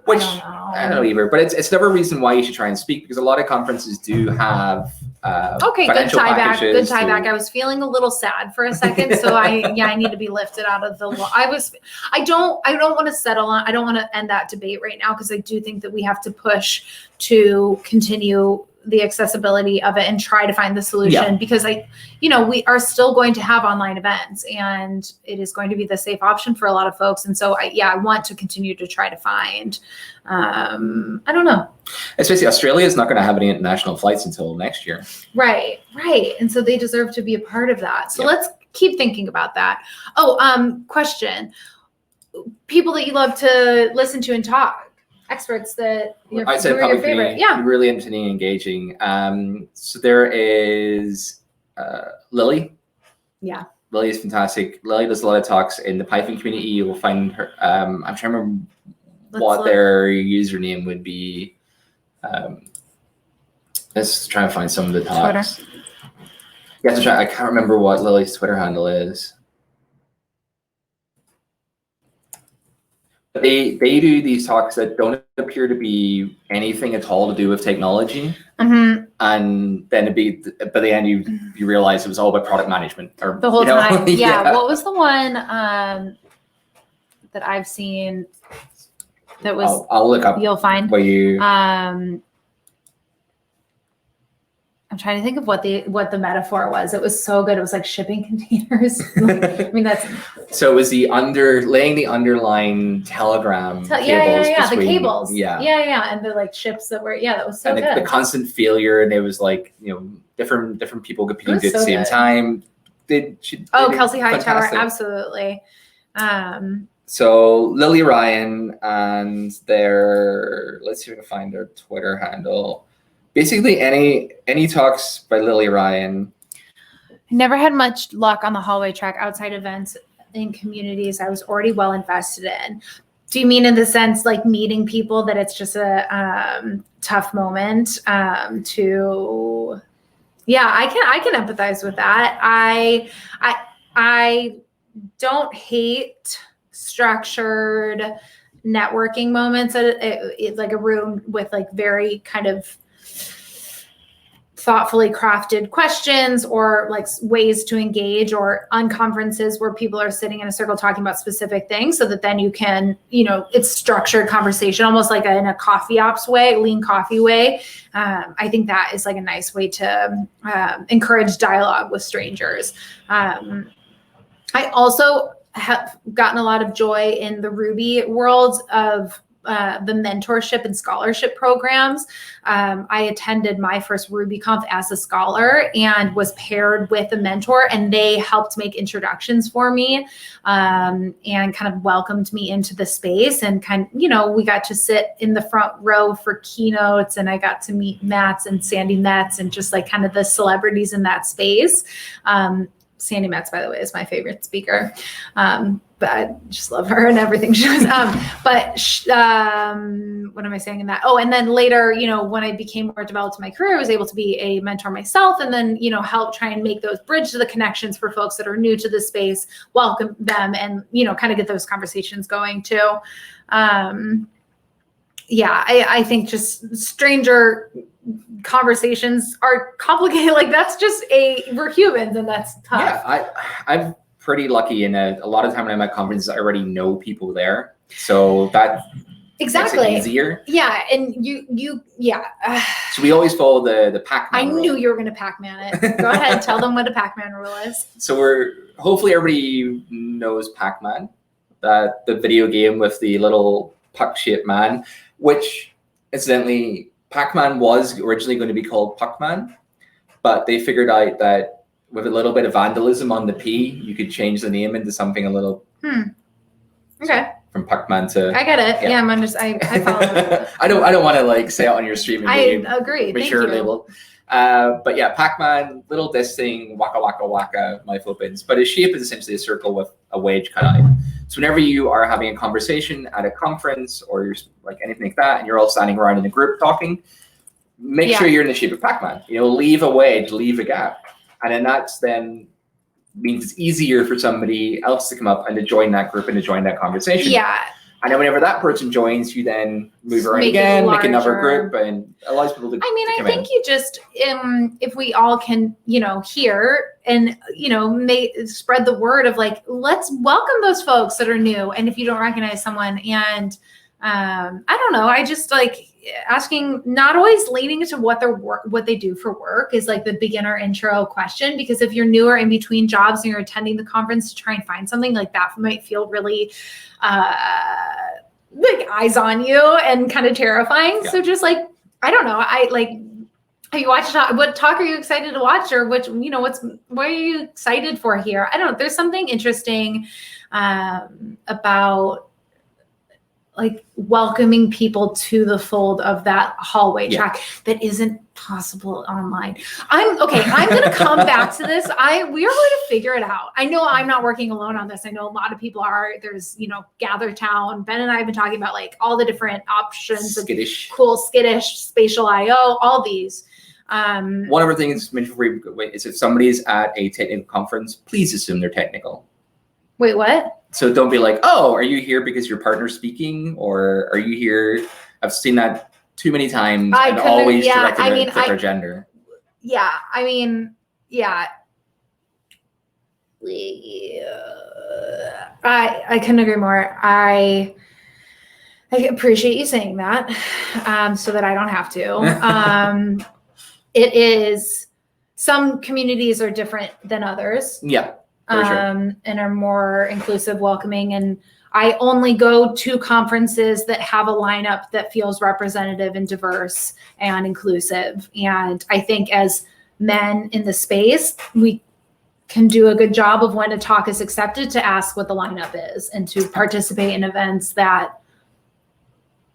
Which I don't know either. But it's another reason why you should try and speak, because a lot of conferences do have good tie back. I was feeling a little sad for a second, so I need to be lifted out of the. I don't want to settle on. I don't want to end that debate right now, because I do think that we have to push to continue the accessibility of it and try to find the solution, because we are still going to have online events, and it is going to be the safe option for a lot of folks. And so I want to continue to try to find, I don't know. Especially Australia is not going to have any international flights until next year. Right. And so they deserve to be a part of that. So let's keep thinking about that. Question. People that you love to listen to and talk, experts that I'd say your favorite. Really interesting and engaging. So there is Lily. Yeah. Lily is fantastic. Lily does a lot of talks in the Python community. You will find her. I'm trying to remember their username would be. Let's try and find some of the talks. Twitter. Yes, I can't remember what Lily's Twitter handle is. They do these talks that don't appear to be anything at all to do with technology, and then by the end you realize it was all about product management or the whole time. Yeah. What was the one that I've seen that was? I'll look up. You'll find what you. I'm trying to think of what the metaphor was. It was so good. It was like shipping containers. I mean, that's so it was laying the underlying telegram cables the between, cables. Yeah. And the like ships that were, that was so and good. The constant failure, and it was like, different people competing at the same time. Kelsey Hightower, absolutely. So Lily Ryan and let's see if I can find their Twitter handle. Basically, any talks by Lily Ryan. I never had much luck on the hallway track outside events in communities I was already well invested in. Do you mean in the sense like meeting people that it's just a tough moment to? Yeah, I can empathize with that. I don't hate structured networking moments at like a room with like very kind of thoughtfully crafted questions or like ways to engage, or on conferences where people are sitting in a circle talking about specific things, so that then you can, it's structured conversation, almost like in a coffee ops way, lean coffee way. I think that is like a nice way to encourage dialogue with strangers. I also have gotten a lot of joy in the Ruby world of the mentorship and scholarship programs. I attended my first RubyConf as a scholar and was paired with a mentor, and they helped make introductions for me and kind of welcomed me into the space. And we got to sit in the front row for keynotes, and I got to meet Matz and Sandy Metz and just like kind of the celebrities in that space. Sandy Metz, by the way, is my favorite speaker. But I just love her and everything she does. What am I saying in that? Oh, and then later, when I became more developed in my career, I was able to be a mentor myself, and then, help try and make those bridge to the connections for folks that are new to the space, welcome them, and, kind of get those conversations going too. I think just stranger conversations are complicated. Like that's just we're humans, and that's tough. Yeah, I'm pretty lucky in a lot of time when I'm at conferences, I already know people there, so that exactly makes it easier. Yeah, and you So we always follow the Pac-Man rule. Knew you were going to Pac-Man it. Go ahead, tell them what a Pac-Man rule is. So hopefully everybody knows Pac-Man, the video game with the little puck-shaped man, which incidentally Pac-Man was originally going to be called Puck-Man, but they figured out that with a little bit of vandalism on the P, you could change the name into something a little. Okay. So from Puck-Man to. I get it. Yeah, I follow. I don't want to like say it on your stream. And I agree. Mature label. But yeah, Pac-Man, little disc thing, waka waka waka, my flippins. But his shape is essentially a circle with a wedge cut out. So whenever you are having a conversation at a conference or you're like anything like that, and you're all standing around in a group talking, make sure you're in the shape of Pac-Man. Leave a wedge, leave a gap. And then that's then means it's easier for somebody else to come up and to join that group and to join that conversation. Yeah. And then whenever that person joins, you then move around again, make another group, and allows people to. I think you just if we all can, hear and spread the word of like, let's welcome those folks that are new, and if you don't recognize someone, and I don't know, I just like asking, not always leaning into what they do for work is like the beginner intro question, because if you're newer in between jobs and you're attending the conference to try and find something like that might feel really like eyes on you and kind of terrifying. Yeah. So just like, I don't know, you watch what talk are you excited to watch, or what are you excited for here? I don't know. There's something interesting about like welcoming people to the fold of that hallway track that isn't possible online. I'm going to come back to this. We are going to figure it out. I know I'm not working alone on this. I know a lot of people are. There's, Gather Town. Ben and I have been talking about like all the different options Skittish. Of cool, Skittish, Spatial IO, all these. One of the things mentioned is if somebody's at a technical conference, please assume they're technical. Wait, what? So don't be like, oh, are you here because your partner's speaking? Or are you here? I've seen that too many times and always directed at their gender. Yeah, I couldn't agree more. I appreciate you saying that so that I don't have to. it is, some communities are different than others. Yeah. For sure. And are more inclusive, welcoming. And I only go to conferences that have a lineup that feels representative and diverse and inclusive. And I think as men in the space, we can do a good job of when a talk is accepted to ask what the lineup is and to participate in events that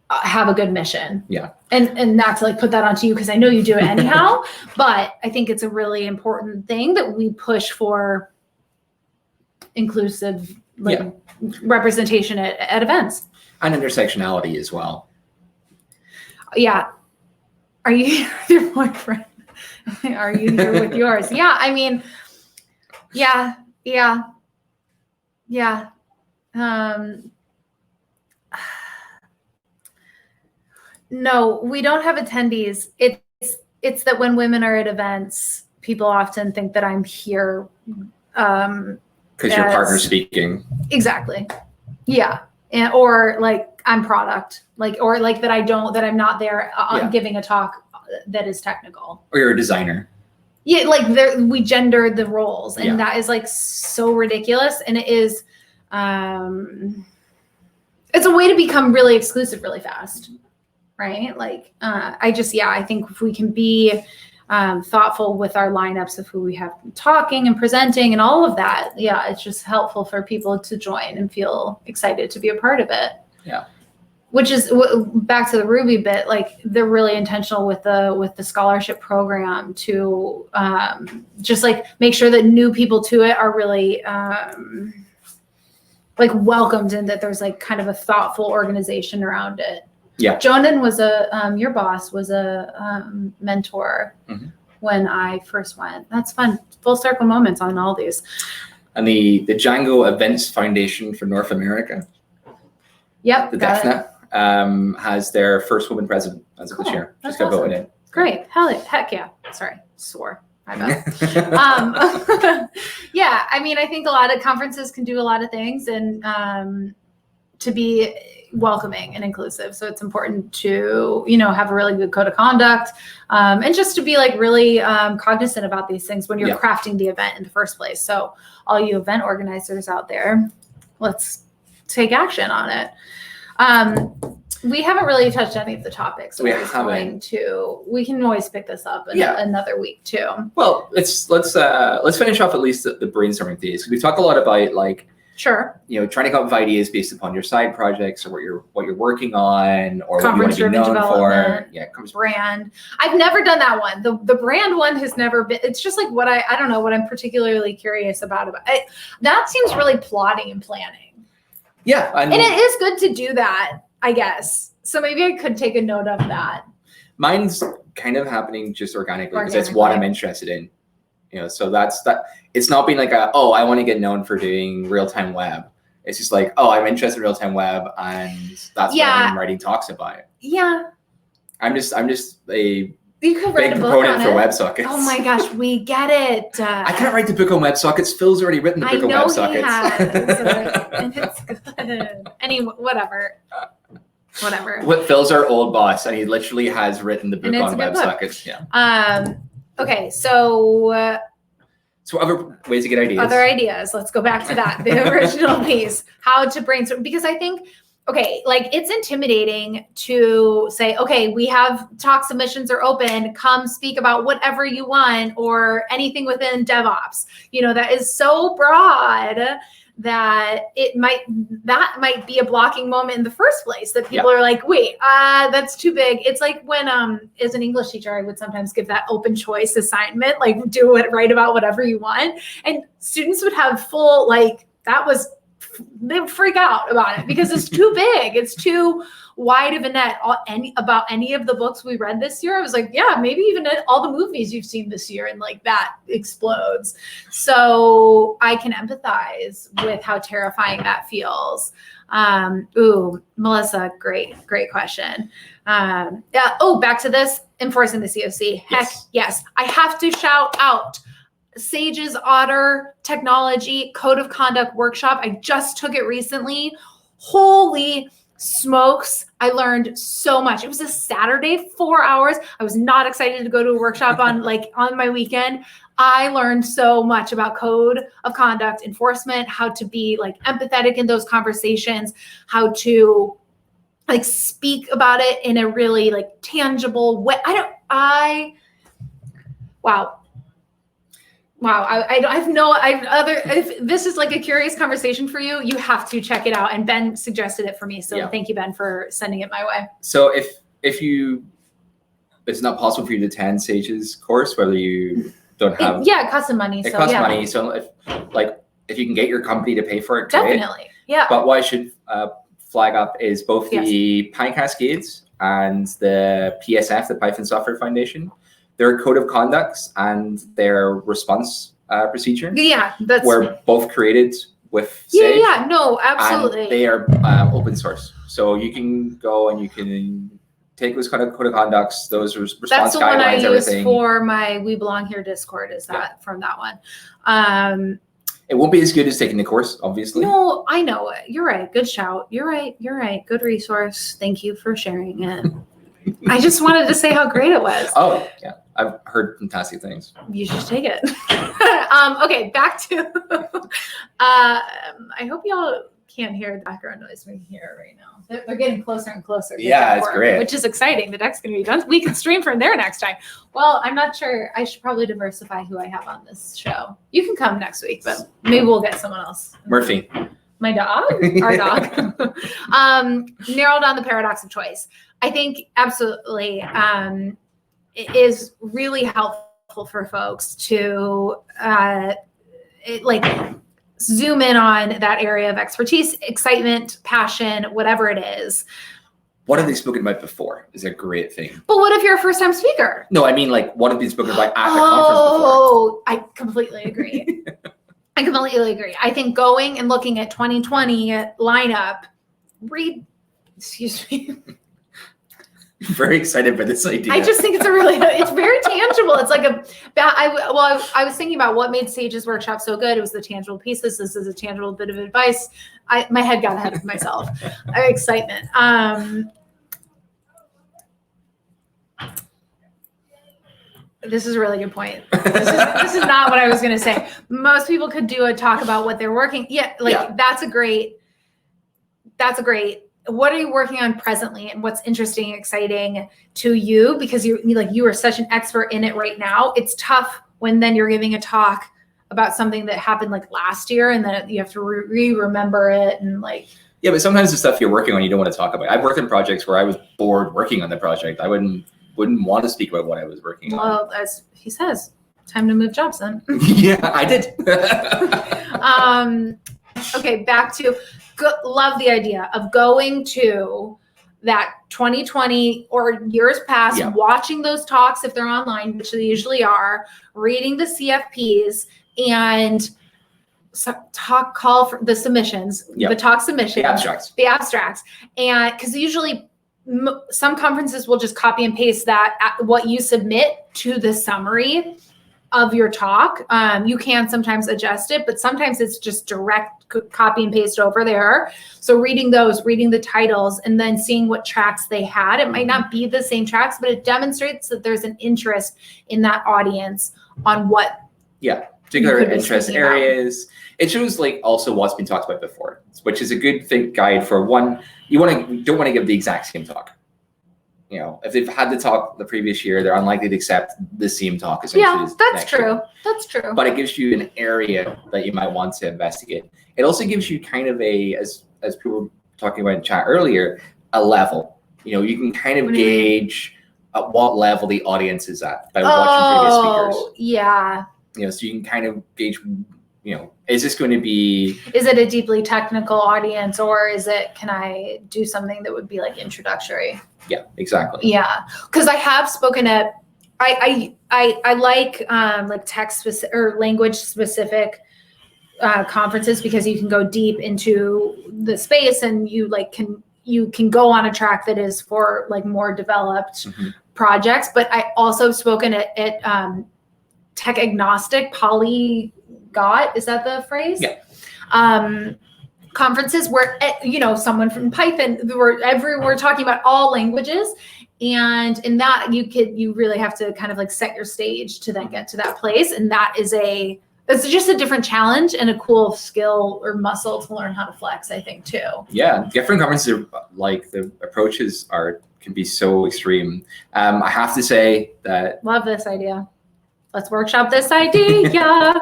have a good mission. Yeah. And not to like put that onto you, because I know you do it anyhow, but I think it's a really important thing that we push for inclusive representation at events. And intersectionality as well. Yeah. Are you here with your boyfriend? Are you here with yours? Yeah. I mean, yeah. No, we don't have attendees. It's that when women are at events, people often think that I'm here. Because your partner's speaking. Exactly. Yeah. And, or like I'm product, like, or like that I'm not there giving a talk that is technical. Or you're a designer. Yeah. Like we gendered the roles, and that is like so ridiculous. And it is, it's a way to become really exclusive really fast. Right. Like, I think if we can be thoughtful with our lineups of who we have talking and presenting and all of that, it's just helpful for people to join and feel excited to be a part of it. Yeah. Which is back to the Ruby bit, like they're really intentional with the scholarship program to just like make sure that new people to it are really like welcomed, and that there's like kind of a thoughtful organization around it. Yeah. Jonan was your boss was a mentor when I first went. That's fun. Full circle moments on all these. And the Django Events Foundation for North America. Yep. The DEFNA has their first woman president as of this year. That's just got voted in. Great. Heck yeah. Sorry. Swore. I bet. Yeah. I mean, I think a lot of conferences can do a lot of things, and to be welcoming and inclusive. So it's important to, have a really good code of conduct, and just to be like really cognizant about these things when you're crafting the event in the first place. So all you event organizers out there, let's take action on it. We haven't really touched any of the topics. We can always pick this up another week too. Well, let's finish off at least the brainstorming phase. We talk a lot about like, sure, trying to come up with ideas based upon your side projects or what you're working on or what you want to be known for. Yeah, brand. I've never done that one. The brand one has never been. It's just like what I don't know what I'm particularly curious about it. That seems really plotting and planning. Yeah, and it is good to do that, I guess. So maybe I could take a note of that. Mine's kind of happening just organically because it's what I'm interested in. So that's that. It's not being like I want to get known for doing real-time web. It's just like, I'm interested in real-time web, and that's what I'm writing talks about. Yeah. I'm just a big proponent for WebSockets. Oh my gosh, we get it. I can't write the book on WebSockets. Phil's already written the book on WebSockets. He has, and it's good. Anyway, whatever. What Phil's our old boss, and he literally has written the book on WebSockets. Yeah. Okay, so other ways to get ideas. Other ideas. Let's go back to that. The original piece. How to brainstorm, because I think, like it's intimidating to say, we have talk submissions are open. Come speak about whatever you want or anything within DevOps. That is so broad that that might be a blocking moment in the first place, that people are like, wait, that's too big. It's like when as an English teacher, I would sometimes give that open choice assignment, like write about whatever you want. And students would have full, they would freak out about it because it's too big. It's too wide of a net. About any of the books we read this year, I was like, maybe even all the movies you've seen this year, and like that explodes. So I can empathize with how terrifying that feels. Melissa, great question. Back to this, enforcing the COC. Heck yes. I have to shout out Sage's Otter Technology Code of Conduct Workshop. I just took it recently. Holy smokes, I learned so much. It was a Saturday, 4 hours. I was not excited to go to a workshop on my weekend. I learned so much about code of conduct, enforcement, how to be like empathetic in those conversations, how to like speak about it in a really like tangible way. Wow. If this is like a curious conversation for you, you have to check it out. And Ben suggested it for me. So Thank you, Ben, for sending it my way. So if it's not possible for you to attend Sage's course, whether you don't have, it costs some money. It costs money. So if you can get your company to pay for it, definitely. Great. Yeah. But what I should flag up is both the Pine Cascades and the PSF, the Python Software Foundation. Their code of conducts and their response procedure. Yeah, were both created with Sage. Yeah, no, absolutely. And they are open source, so you can go and you can take those kind of code of conducts, those response That's the guidelines, one I use everything. For my We Belong Here Discord. Is that from that one? It won't be as good as taking the course, obviously. No, I know it. You're right. Good shout. You're right. Good resource. Thank you for sharing it. I just wanted to say how great it was. Oh, yeah. I've heard fantastic things. You should take it. Okay, back to, I hope y'all can't hear the background noise we hear right now. They're getting closer and closer. Yeah, it's great. Which is exciting. The deck's going to be done. We can stream from there next time. Well, I'm not sure. I should probably diversify who I have on this show. You can come next week, but maybe we'll get someone else. Murphy. My dog? Our dog. Narrow down the paradox of choice. I think absolutely it is really helpful for folks to zoom in on that area of expertise, excitement, passion, whatever it is. What have they spoken about before is a great thing. But what if you're a first-time speaker? No, I mean what have they spoken about at the conference before? Oh, I completely agree. I completely agree. I think going and looking at 2020 lineup, excuse me. Very excited by this idea. I just think it's very tangible. It's like I was thinking about what made Sage's workshop so good. It was the tangible pieces. This is a tangible bit of advice. My head got ahead of myself. Excitement. This is a really good point. This is not what I was going to say. Most people could do a talk about what they're working. That's a great. What are you working on presently, and what's interesting and exciting to you? Because you are such an expert in it right now. It's tough when then you're giving a talk about something that happened like last year, and then you have to remember it and like. Yeah, but sometimes the stuff you're working on you don't want to talk about. I've worked on projects where I was bored working on the project. I wouldn't want to speak about what I was working on. Well, as he says, time to move jobs then. Yeah, I did. Okay, back to love the idea of going to that 2020 or years past, watching those talks if they're online, which they usually are, reading the CFPs and call for the submissions, the talk submissions, the abstracts. And because usually some conferences will just copy and paste what you submit to the summary of your talk. You can sometimes adjust it, but sometimes it's just direct copy and paste over there. So reading the titles and then seeing what tracks they had. It might not be the same tracks, but it demonstrates that there's an interest in that audience on what particular interest areas. It shows also what's been talked about before, which is a good guide for one. You don't want to give the exact same talk. If they've had the talk the previous year, they're unlikely to accept the same talk. Yeah, that's true. That's true. But it gives you an area that you might want to investigate. It also gives you kind of as people were talking about in chat earlier, a level. You can kind of gauge at what level the audience is at by watching previous speakers. Yeah. So you can kind of gauge, is this going to be... Is it a deeply technical audience, or can I do something that would be introductory? Yeah, exactly. Yeah, because I have spoken at, I like text specific or language specific conferences, because you can go deep into the space and you can go on a track that is for more developed projects. But I also have spoken at tech agnostic polyglot. Is that the phrase? Yeah. conferences where, someone from Python, we're talking about all languages. And in that you really have to kind of like set your stage to then get to that place. And it's just a different challenge and a cool skill or muscle to learn how to flex, I think, too. Yeah, different conferences are, like, the approaches can be so extreme. I have to say that. Love this idea. Let's workshop this idea.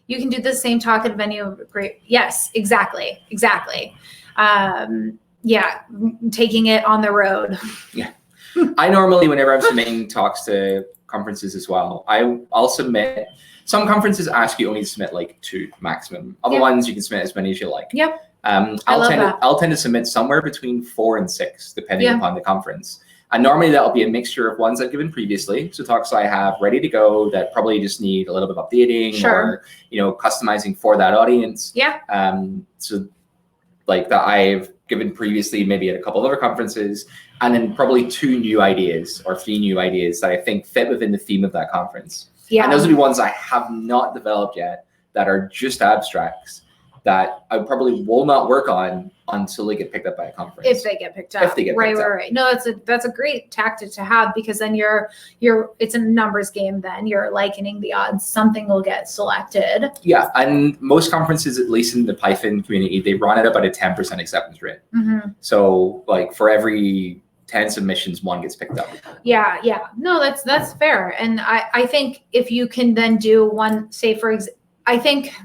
You can do the same talk at a venue. Great. Yes, exactly. Yeah, taking it on the road. Yeah. I normally, whenever I'm submitting talks to conferences as well, I'll submit. Some conferences ask you only to submit like 2 maximum. Other ones you can submit as many as you like. Yep. I'll tend to submit somewhere between 4 and 6, depending upon the conference. And normally that'll be a mixture of ones I've given previously, so talks I have ready to go that probably just need a little bit of updating or customizing for that audience. Yeah. So like that I've given previously, maybe at a couple of other conferences, and then probably 2 new ideas or 3 new ideas that I think fit within the theme of that conference. Yeah. And those will be ones I have not developed yet that are just abstracts that I probably will not work on until they get picked up by a conference. If they get picked up. Right. No, that's a great tactic to have, because then it's a numbers game. Then you're likening the odds. Something will get selected. Yeah, and most conferences, at least in the Python community, they run at about a 10% acceptance rate. Mm-hmm. So like for every 10 submissions, 1 gets picked up. Yeah. No, that's fair. And I think if you can then do one, say I think,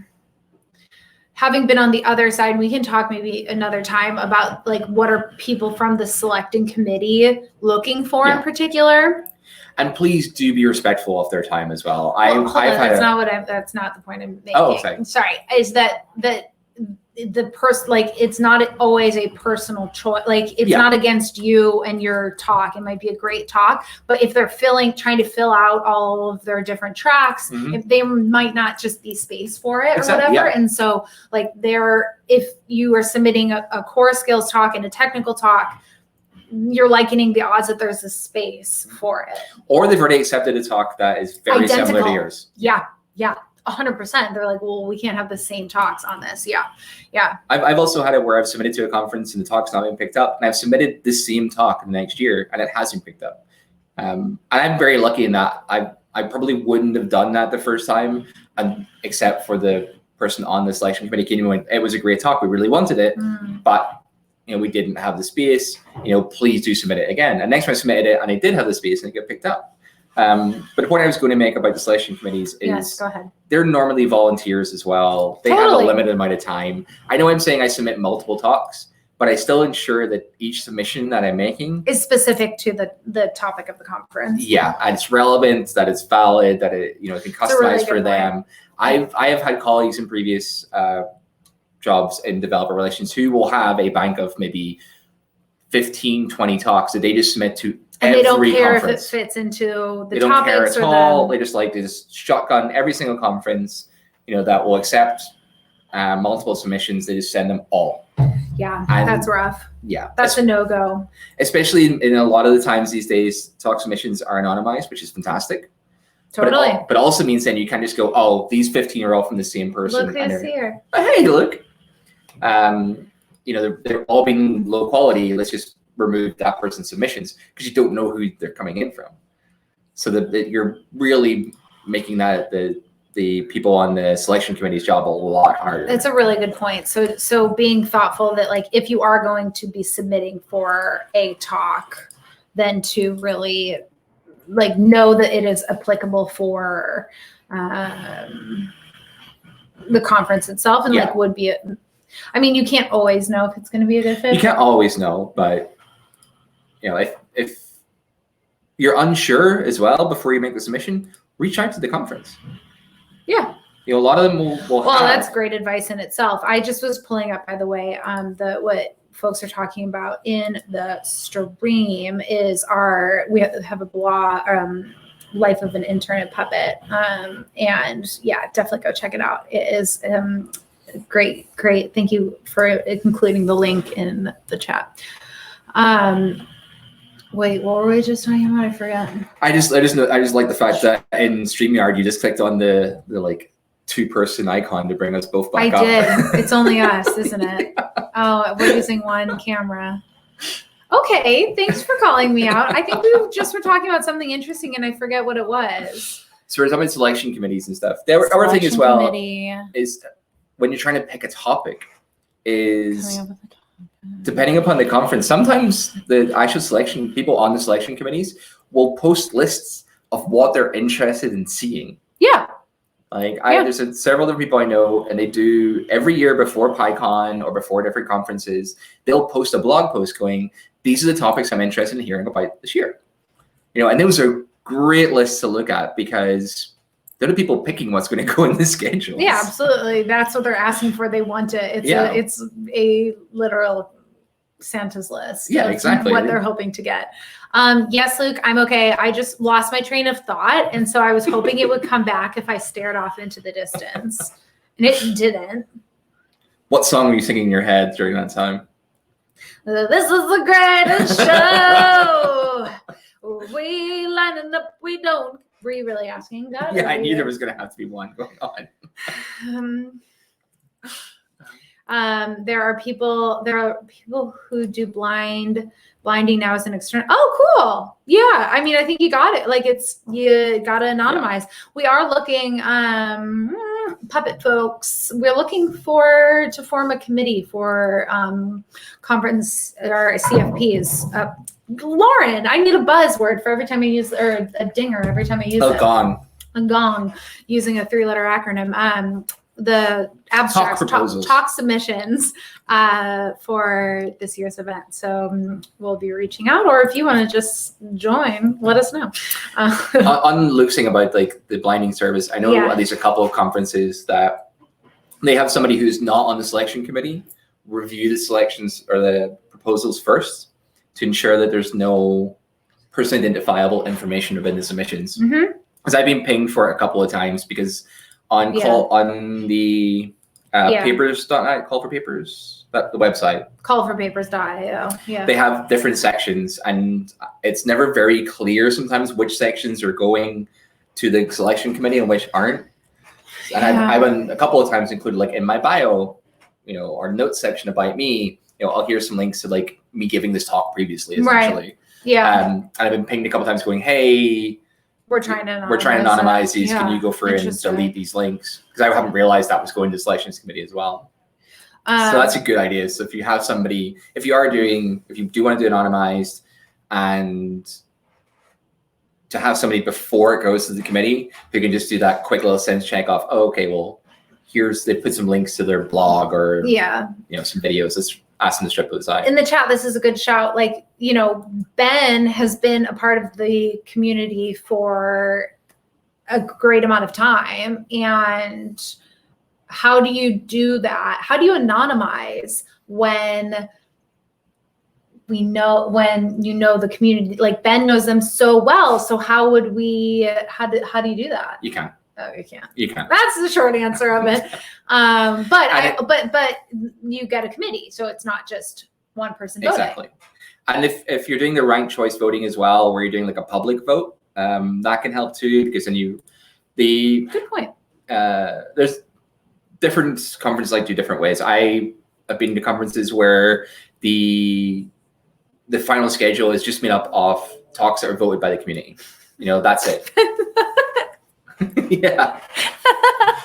having been on the other side, we can talk maybe another time about like what are people from the selecting committee looking for in particular. And please do be respectful of their time as well. That's not the point I'm making. Oh, sorry. Is that the person, like, it's not always a personal choice. Like, it's not against you and your talk. It might be a great talk, but if they're trying to fill out all of their different tracks, if they might not just be space for it or whatever. Yeah. And so like if you are submitting a core skills talk and a technical talk, you're likening the odds that there's a space for it. Or they've already accepted a talk that is very similar to yours. Yeah. 100%. They're like, well, we can't have the same talks on this. Yeah. I've also had it where I've submitted to a conference and the talk's not been picked up, and I've submitted the same talk the next year and it hasn't picked up. And I'm very lucky in that I probably wouldn't have done that the first time, except for the person on the selection committee came and went, it was a great talk, we really wanted it, but we didn't have the space. Please do submit it again. And next time I submitted it and I did have the space and it got picked up. But the point I was going to make about the selection committees is go ahead. They're normally volunteers as well. They have a limited amount of time. I know I'm saying I submit multiple talks, but I still ensure that each submission that I'm making is specific to the topic of the conference. Yeah, and it's relevant, that it's valid, that it can customize for them. I have had colleagues in previous jobs in developer relations who will have a bank of maybe 15, 20 talks that they just submit to. And they don't care if it fits into the topics. They don't care at all. They just shotgun every single conference, that will accept multiple submissions. They just send them all. Yeah, that's rough. Yeah. That's a no-go. Especially in a lot of the times these days, talk submissions are anonymized, which is fantastic. Totally. But also means then you can just go, oh, these 15 are all from the same person. Look who's here. Hey, look. They're all being low quality. Let's just remove that person's submissions, because you don't know who they're coming in from. So that you're really making that the people on the selection committee's job a lot harder. That's a really good point. So being thoughtful that, like, if you are going to be submitting for a talk, then to really like know that it is applicable for the conference itself, and would be you can't always know if it's going to be a good fit. You can't always know, but if you're unsure as well before you make the submission, reach out to the conference. Yeah. A lot of them will Well, that's great advice in itself. I just was pulling up, by the way, what folks are talking about in the stream is we have a blog, Life of an Intern at Puppet. And yeah, definitely go check it out. It is great. Thank you for including the link in the chat. Wait, what were we just talking about? I forgot. I just like the fact that in StreamYard you just clicked on the like two-person icon to bring us both I back up. did. It's only us, isn't it? Oh, we're using one camera. Okay, thanks for calling me out. I think we just were talking about something interesting and I forget what it was. So we're talking about selection committees and stuff. The other thing as well Committee. is when you're trying to pick a topic is Coming up with a topic. depending upon the conference, sometimes the actual selection people on the selection committees will post lists of what they're interested in seeing. Yeah. Like there's several different people I know, and they do every year before PyCon or before different conferences, they'll post a blog post going, these are the topics I'm interested in hearing about this year. And those are great lists to look at because they're the people picking what's going to go in the schedule. Yeah, absolutely. That's what they're asking for. They want it. It's a literal Santa's list. Yeah, exactly. What they're hoping to get. Yes, Luke, I'm okay. I just lost my train of thought. And so I was hoping it would come back if I stared off into the distance. And it didn't. What song were you singing in your head during that time? This is the greatest show. We lining up, we don't. Were you really asking that? Yeah, I knew there was going to have to be one going on. There are people who do blinding now as an external. Oh, cool. Yeah. I mean, I think you got it. Like you got to anonymize. Yeah. We are looking, puppet folks, we're looking to form a committee for conference or CFPs. Lauren, I need a buzzword for every time I use, or a dinger every time I use it. Gong. A gong, using a 3-letter acronym. The abstracts, talk submissions for this year's event. So we'll be reaching out, or if you want to just join, let us know. On Luke's thing about like the blinding service, I know at least a couple of conferences that they have somebody who's not on the selection committee review the selections or the proposals first to ensure that there's no person identifiable information within the submissions. Because I've been pinged for it a couple of times because on the papers.net, call for papers, the website. Callforpapers.io. Yeah. They have different sections and it's never very clear sometimes which sections are going to the selection committee and which aren't. And I've been a couple of times included like in my bio, or notes section about me, I'll hear some links to like me giving this talk previously, essentially. Right. Yeah. And I've been pinged a couple of times going, hey, we're trying to anonymize these. Can you go through and delete these links? Because I haven't realized that was going to the selections committee as well. So that's a good idea. So if you have somebody, if you do want to do anonymized and to have somebody before it goes to the committee who can just do that quick little sense check off, oh, okay, well, they put some links to their blog or some videos. Let's ask them to strip those out. In the chat, this is a good shout. Like, Ben has been a part of the community for a great amount of time. And how do you do that? How do you anonymize when the community, like Ben knows them so well. So how do you do that? You can't. Oh, you can't. You can't. That's the short answer of it. But you get a committee, so it's not just one person voting. Exactly. And if you're doing the ranked choice voting as well, where you're doing like a public vote, that can help too, because then good point. There's different conferences like do different ways. I have been to conferences where the final schedule is just made up of talks that are voted by the community. That's it. Yeah.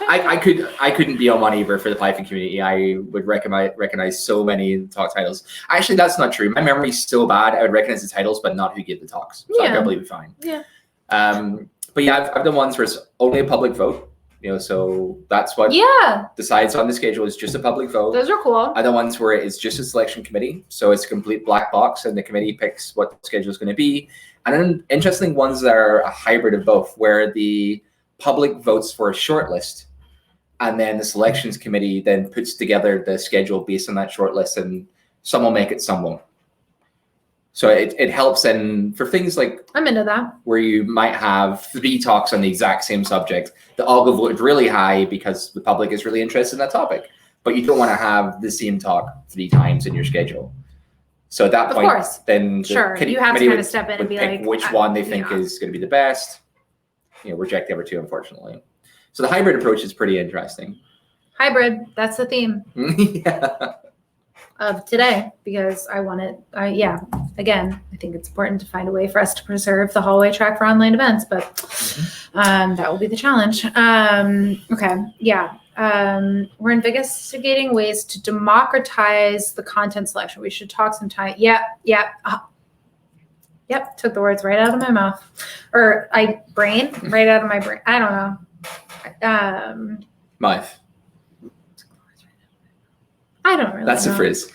I couldn't be on one either for the Python community. I would recognize so many talk titles. Actually, that's not true. My memory's so bad. I would recognize the titles, but not who gave the talks. So I'd probably be fine. Yeah. But yeah, I've done ones where it's only a public vote. So that's what decides on the schedule is just a public vote. Those are cool. Other ones where it's just a selection committee. So it's a complete black box and the committee picks what the schedule is going to be. And then interesting ones that are a hybrid of both, where the public votes for a short list and then the selections committee then puts together the schedule based on that short list, and some will make it, some won't. So it helps and for things like I'm into that, where you might have 3 talks on the exact same subject that all go voted really high because the public is really interested in that topic, but you don't want to have the same talk 3 times in your schedule. So at that point, then you have to kind of step in and be like, which one they think is going to be the best. Reject the other 2, unfortunately. So the hybrid approach is pretty interesting. Hybrid, that's the theme Yeah. of today, because again, I think it's important to find a way for us to preserve the hallway track for online events, but that will be the challenge. Okay, yeah. We're investigating ways to democratize the content selection. We should talk sometime. Yep, took the words right out of my mouth. Or right out of my brain. I don't know. Mouth. I don't really That's know. the phrase.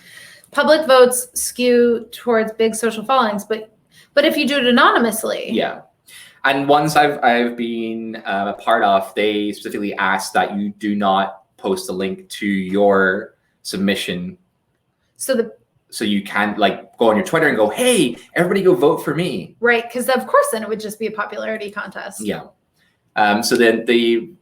Public votes skew towards big social followings, but if you do it anonymously. Yeah. And ones I've been a part of, they specifically ask that you do not post a link to your submission. So you can't like go on your Twitter and go, hey, everybody go vote for me. Right, because of course then it would just be a popularity contest. Yeah. So then the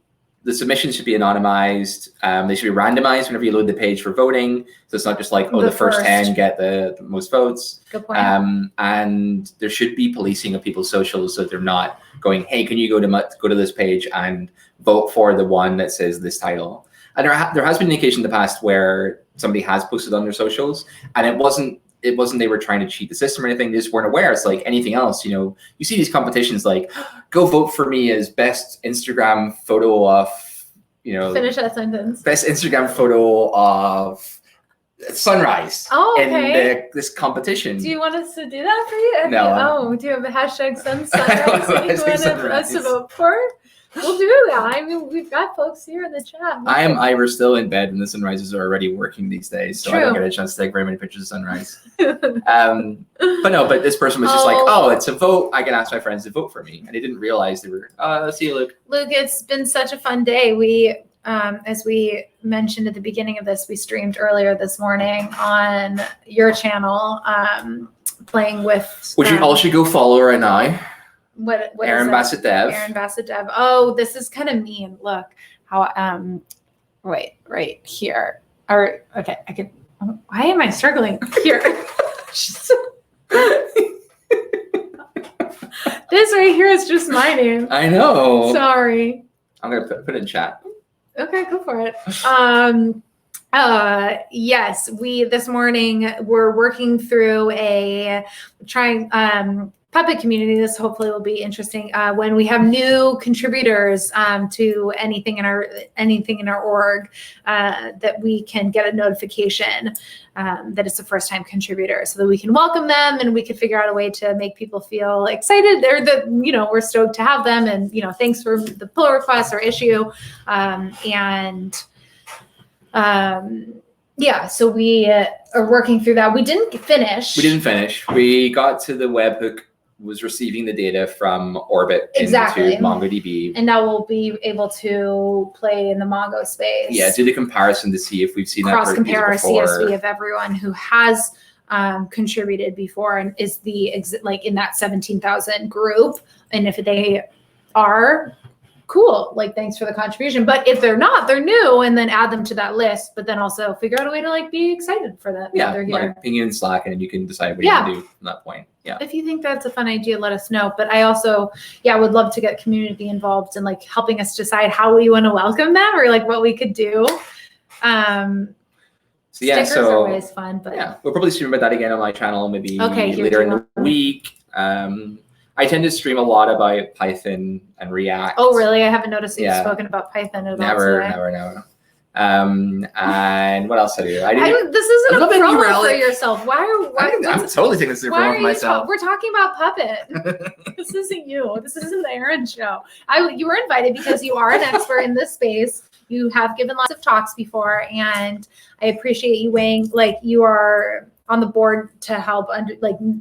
submissions should be anonymized. They should be randomized whenever you load the page for voting. So it's not just like, the first 10 get the most votes. Good point. And there should be policing of people's socials, so they're not going, hey, can you go to this page and vote for the one that says this title? And there has been an occasion in the past where somebody has posted on their socials, and it wasn't they were trying to cheat the system or anything. They just weren't aware. It's like anything else, you see these competitions like, go vote for me as best Instagram photo of, Finish that sentence. Best Instagram photo of sunrise. Oh, okay. In this competition. Do you want us to do that for you? No. Do you have a hashtag sunrise that you want us to vote for? We'll do that. I mean, we've got folks here in the chat. We're still in bed, and the sunrises are already working these days, so I don't get a chance to take very many pictures of sunrise. But this person was just like, oh, it's a vote. I can ask my friends to vote for me, and they didn't realize they were. See you, Luke. Luke, it's been such a fun day. We, as we mentioned at the beginning of this, we streamed earlier this morning on your channel, playing with. Which you all should go follow right now. What Aaron Bassett Dev. Aaron Bassett Dev. Oh, this is kind of mean. Look how wait, right here. Or okay, I can. Why am I struggling here? This right here is just my name. I know. Sorry. I'm gonna put it in chat. Okay, go for it. Yes, we this morning we're working through Puppet community. This hopefully will be interesting when we have new contributors to anything in our org, that we can get a notification that it's a first-time contributor, so that we can welcome them and we can figure out a way to make people feel excited. We're stoked to have them, and thanks for the pull request or issue, yeah, so we are working through that. We didn't finish. We got to the webhook, was receiving the data from Orbit into MongoDB. And now we'll be able to play in the Mongo space. Yeah, do the comparison to see if we've seen cross-compare our CSV of everyone who has contributed before and is in that 17,000 group. And if they are, cool, thanks for the contribution. But if they're not, they're new, and then add them to that list, but then also figure out a way to be excited for that. Yeah, they're here. ping you in Slack, and you can decide what you want to do from that point. Yeah. If you think that's a fun idea, let us know. But I also, would love to get community involved in helping us decide how we want to welcome them, or what we could do. Stickers are always fun, but we'll probably stream about that again on my channel, maybe later in the week. I tend to stream a lot about Python and React. Oh, really? I haven't noticed you've spoken about Python at all today. Never. And what else I do? This isn't a promo for yourself. I'm totally taking this for myself. We're talking about Puppet. This isn't you. This isn't the Aaron show. You were invited because you are an expert in this space. You have given lots of talks before, and I appreciate you weighing, you are on the board to help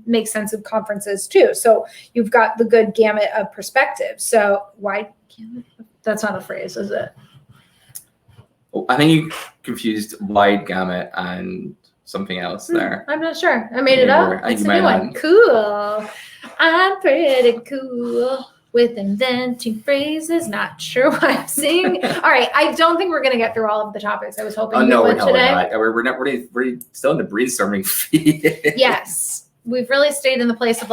make sense of conferences too. So you've got the good gamut of perspectives. So why gamut? That's not a phrase, is it? I think you confused wide gamut and something else there. I'm not sure. I made it up. It's a new one. Cool. I'm pretty cool with inventing phrases. Not sure what I'm saying. All right. I don't think we're going to get through all of the topics I was hoping we would today. We're not. We're still in the brainstorming phase. Yes. We've really stayed in the place of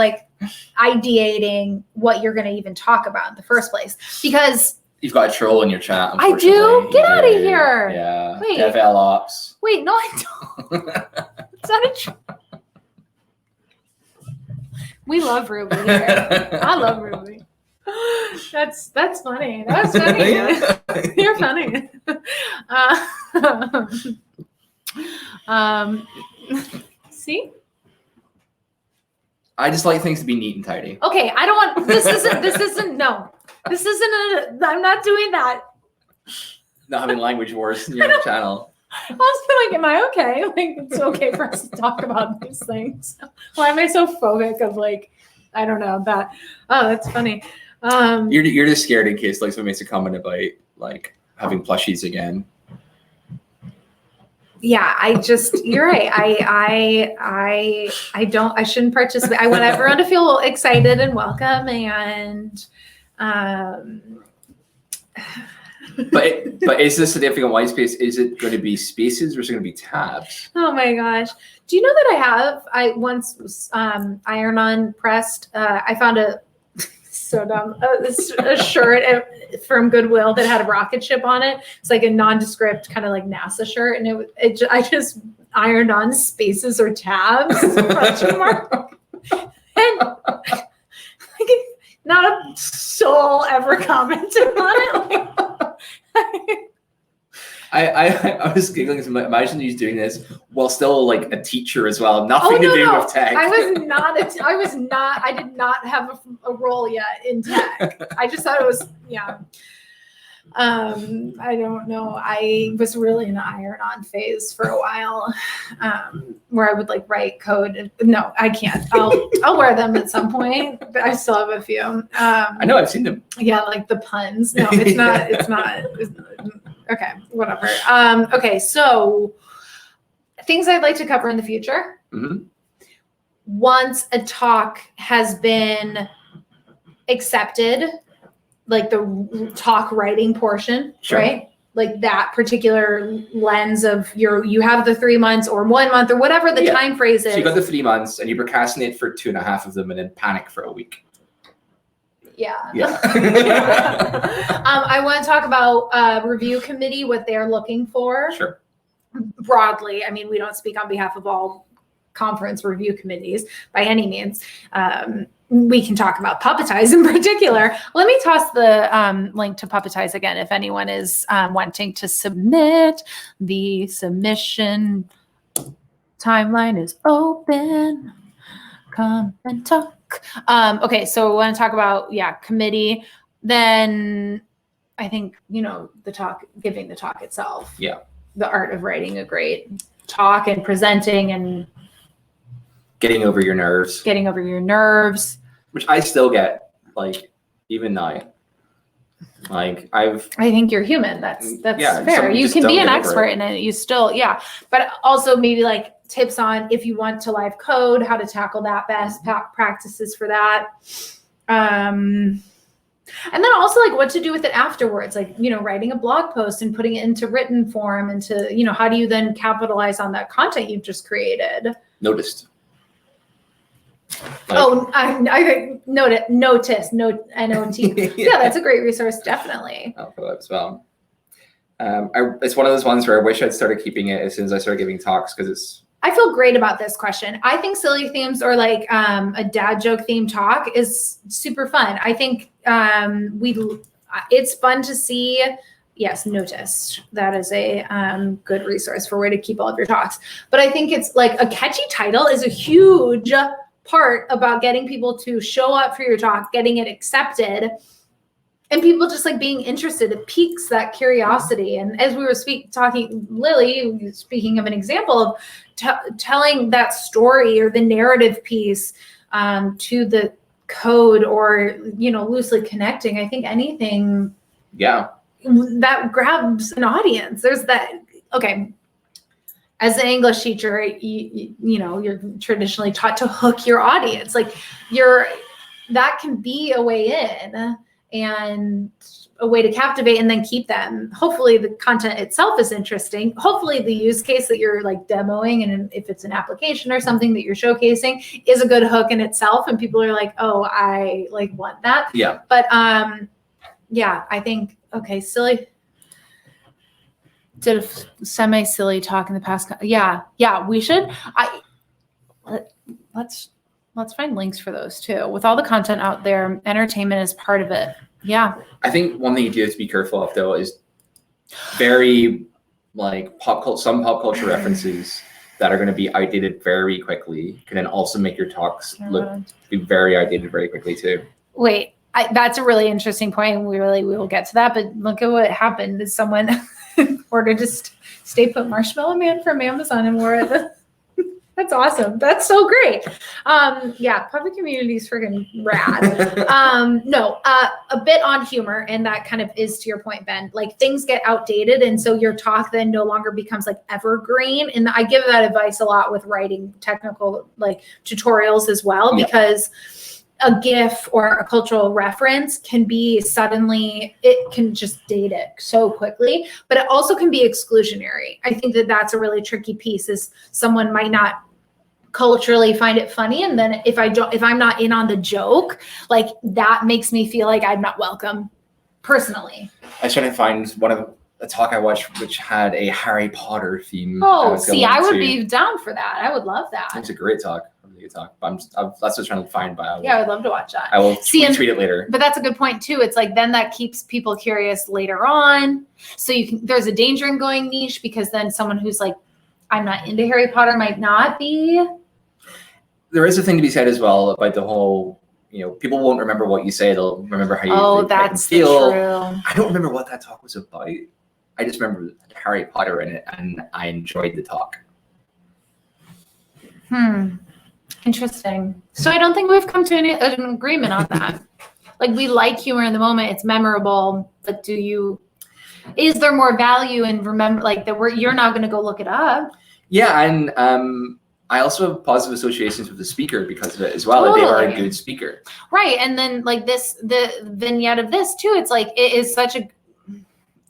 ideating what you're going to even talk about in the first place. Because You've got a troll in your chat. I do? Get out of here. Yeah. Wait. DevOps. Wait, no, I don't. It's not a We love Ruby here. I love Ruby. That's funny. That's funny. You're funny. See? I just like things to be neat and tidy. Okay, I don't want this isn't I'm not doing that. Not having language wars in your channel. I was like, am I okay? Like, it's okay for us to talk about these things. Why am I so phobic of like, I don't know that. Oh, that's funny. You're just scared in case like someone makes a comment about like having plushies again. Yeah, you're right. I shouldn't participate. I want everyone to feel excited and welcome and But is this significant white space? Is it going to be spaces or is it going to be tabs? Oh my gosh. Do you know that I once was iron-on pressed, I found so dumb, a shirt from Goodwill that had a rocket ship on it. It's like a nondescript kind of like NASA shirt. And I just ironed on spaces or tabs, question mark. And like, not a soul ever commented on it. I was giggling. Imagine you doing this while still like a teacher as well. Nothing to do with tech. I did not have a role yet in tech. I just thought it was, yeah. I don't know. I was really in the iron-on phase for a while, where I would like write code. No, I can't. I'll wear them at some point. But I still have a few. I know, I've seen them. Yeah, like the puns. No, it's not. It's not. Okay, whatever. Okay, so things I'd like to cover in the future. Mm-hmm. Once a talk has been accepted, like the talk writing portion, sure. Right? Like that particular lens of you have the 3 months or 1 month or whatever the time phrase is. So you got the 3 months and you procrastinate for 2.5 of them and then panic for a week. Yeah. Yeah. I want to talk about review committee, what they're looking for. Sure. Broadly, I mean, we don't speak on behalf of all conference review committees by any means. We can talk about Puppetize in particular. Let me toss the link to Puppetize again if anyone is wanting to submit. The submission timeline is open. Come and talk. Okay, so we want to talk about, committee. Then I think, the talk, giving the talk itself. Yeah. The art of writing a great talk and presenting and getting over your nerves. Which I still get, like, even now. Like, I think you're human. That's fair. You can be an expert in it. You still, But also maybe like tips on if you want to live code, how to tackle that, best practices for that. And then also like what to do with it afterwards, like, writing a blog post and putting it into written form into, how do you then capitalize on that content you've just created? Noticed. Like, I notice, N-O-T. Yeah, that's a great resource, definitely. I'll put that as well. It's one of those ones where I wish I'd started keeping it as soon as I started giving talks because I feel great about this question. I think silly themes or like a dad joke theme talk is super fun. I think it's fun to see. Yes, Noticed. That is a good resource for where to keep all of your talks. But I think it's like a catchy title is a huge part about getting people to show up for your talk, getting it accepted, and people just like being interested. It piques that curiosity. And as we were talking, Lily, speaking of an example of telling that story or the narrative piece to the code or, loosely connecting, I think anything that grabs an audience. There's that, okay. As an English teacher, you're traditionally taught to hook your audience. Like that can be a way in and a way to captivate and then keep them. Hopefully the content itself is interesting. Hopefully the use case that you're like demoing and if it's an application or something that you're showcasing is a good hook in itself. And people are like, oh, I like want that. Yeah. But I think okay, silly. Did a semi-silly talk in the past. Yeah, we should. Let's find links for those too. With all the content out there, entertainment is part of it. Yeah. I think one thing you do have to be careful of though is very like some pop culture references that are going to be outdated very quickly can then also make your talks be very outdated very quickly too. Wait, that's a really interesting point. We will get to that. But look at what happened. Is someone ordered a Stay Put Marshmallow Man from Amazon and wore it? That's awesome. That's so great. Yeah, public community is freaking rad. No, a bit on humor, and that kind of is to your point, Ben. Like things get outdated, and so your talk then no longer becomes like evergreen. And I give that advice a lot with writing technical like tutorials as well, because a GIF or a cultural reference can be it can just date it so quickly, but it also can be exclusionary. I think that that's a really tricky piece is someone might not culturally find it funny. And then if I'm not in on the joke, like that makes me feel like I'm not welcome personally. I was trying to find one of a talk I watched which had a Harry Potter theme. Oh, I would be down for that. I would love that. It's a great talk. But that's what I was trying to find. But I would love to watch that. I will retweet it later. But that's a good point too. It's like then that keeps people curious later on. So there's a danger in going niche because then someone who's like, I'm not into Harry Potter might not be. There is a thing to be said as well about the whole, people won't remember what you say. They'll remember how you make them feel. True. I don't remember what that talk was about. I just remember Harry Potter in it and I enjoyed the talk. Interesting. So I don't think we've come to an agreement on that. Like we like humor in the moment, it's memorable, but is there more value in remember like that you're now going to go look it up? Yeah, and I also have positive associations with the speaker because of it as well. Totally. They are a good speaker. Right, and then like the vignette of this too, it's like it is such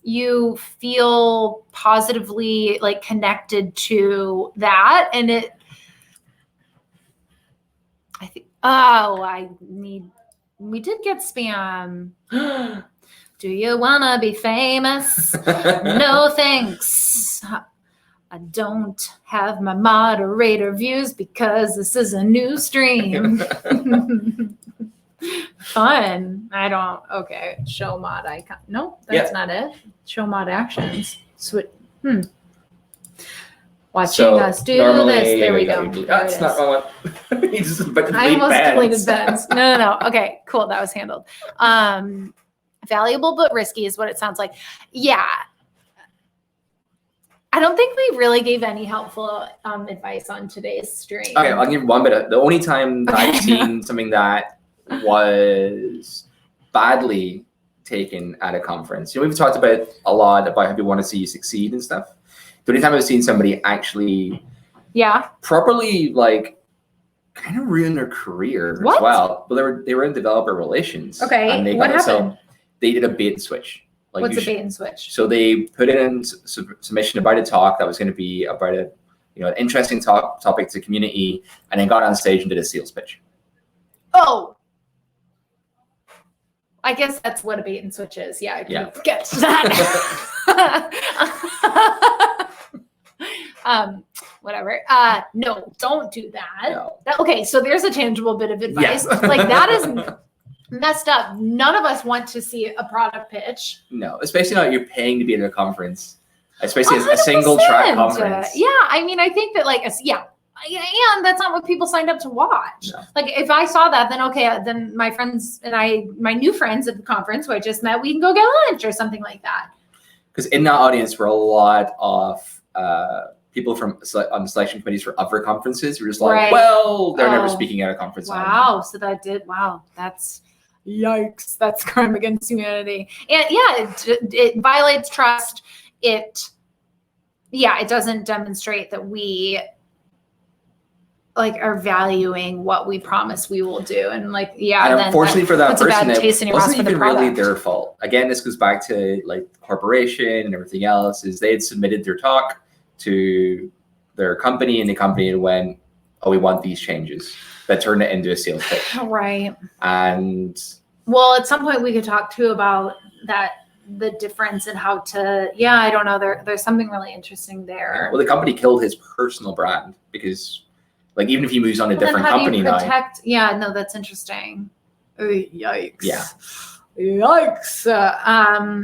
you feel positively like connected to that, and I think, we did get spam. Do you wanna be famous? No, thanks. I don't have my moderator views because this is a new stream. Fun. Okay. Show mod icon. No, that's not it. Show mod actions. Watching us do this. There we go. That's not my one. I almost deleted Ben's. No. Okay, cool. That was handled. Valuable but risky is what it sounds like. Yeah. I don't think we really gave any helpful advice on today's stream. Okay, I'll give one bit. The only time that I've seen something that was badly taken at a conference. We've talked about a lot about how people want to see you succeed and stuff. The only time I've seen somebody actually properly like kind of ruin their career as well. But they were in developer relations. Okay. And what happened? So they did a bait and switch. Like what's a bait and switch? So they put in submission about a talk that was going to be about an interesting topic to the community, and then got on stage and did a sales pitch. Oh. I guess that's what a bait and switch is. Yeah, I can get that. Whatever. No, don't do that. No. Okay, so there's a tangible bit of advice. Like that is messed up. None of us want to see a product pitch. No, especially not you're paying to be at a conference, especially a single track conference. Yeah, I mean, I think that and that's not what people signed up to watch. No. Like if I saw that, then okay, then my friends and my new friends at the conference who I just met, we can go get lunch or something like that. Because in that audience were a lot of people on the selection committees for other conferences who were just like, they're never speaking at a conference. Wow, so that's yikes. That's crime against humanity. And it violates trust. It doesn't demonstrate that we are valuing what we promise we will do. And and unfortunately for that person, it wasn't even really their fault. Again, this goes back to corporation and everything else, is they had submitted their talk to their company, and the company went, we want these changes. That turned it into a sales pitch. Right. And at some point we could talk too about that the difference in how to, I don't know. There's something really interesting there. Well, the company killed his personal brand because, like, even if he moves on to a different company now. Yeah, no, that's interesting. Yikes. Yeah. Yikes.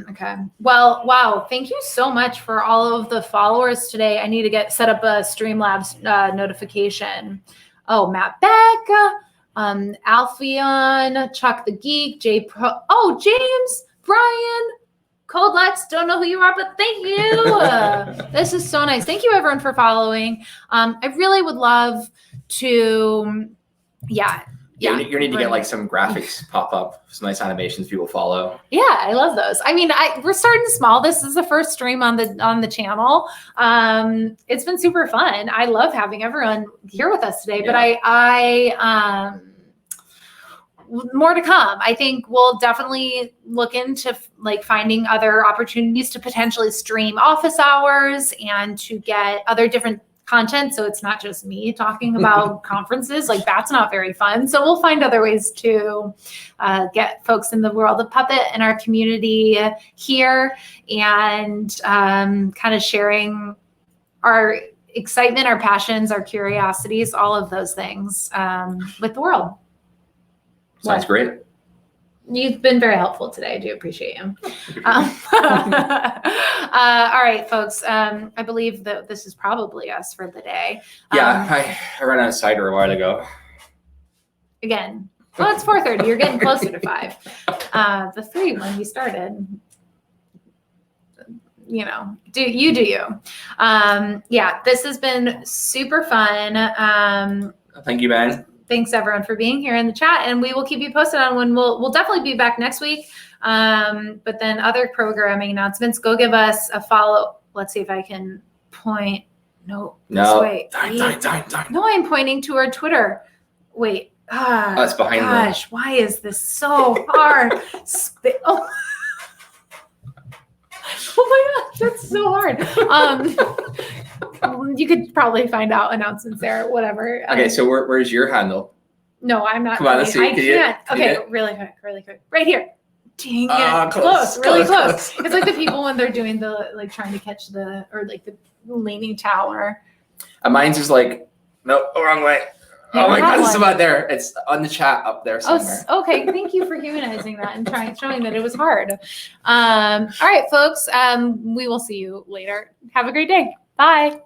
Okay. Well, wow. Thank you so much for all of the followers today. I need to set up a Streamlabs notification. Oh, Matt Beck, Alphion, Chuck the Geek, James, Brian, Cold Lex. Don't know who you are, but thank you. This is so nice. Thank you, everyone, for following. I really would love to, you need to get like some graphics pop up, some nice animations people follow. Yeah, I love those. I mean, we're starting small. This is the first stream on the channel. It's been super fun. I love having everyone here with us today. But I more to come. I think we'll definitely look into like finding other opportunities to potentially stream office hours and to get other different content, so it's not just me talking about conferences. Like, that's not very fun. So we'll find other ways to get folks in the world of Puppet and our community here, and kind of sharing our excitement, our passions, our curiosities, all of those things with the world. Sounds great. You've been very helpful today. I do appreciate you. All right, folks. I believe that this is probably us for the day. Yeah, I ran out of cider a while ago. Again, well, it's 4:30. You're getting closer to 5. The 3 when we started. You know, do you. This has been super fun. Thank you, man. Thanks everyone for being here in the chat, and we will keep you posted on when we'll definitely be back next week. But then other programming announcements, go give us a follow. Let's see if I can point. No. Wait. No, I'm pointing to our Twitter. Wait. That's behind. Gosh, why is this so hard? Oh my gosh, that's so hard. You could probably find out announcements there, whatever. Okay, so where's your handle? No, I'm not. Come on, let's see. I can't. Okay, really quick. Right here. Dang it. Close. It's like the people when they're doing trying to catch the leaning tower. Mine's just like, nope, wrong way. Oh my God, it's about there. It's on the chat up there somewhere. Oh, okay. Thank you for humanizing that and showing that it was hard. All right, folks. We will see you later. Have a great day. Bye.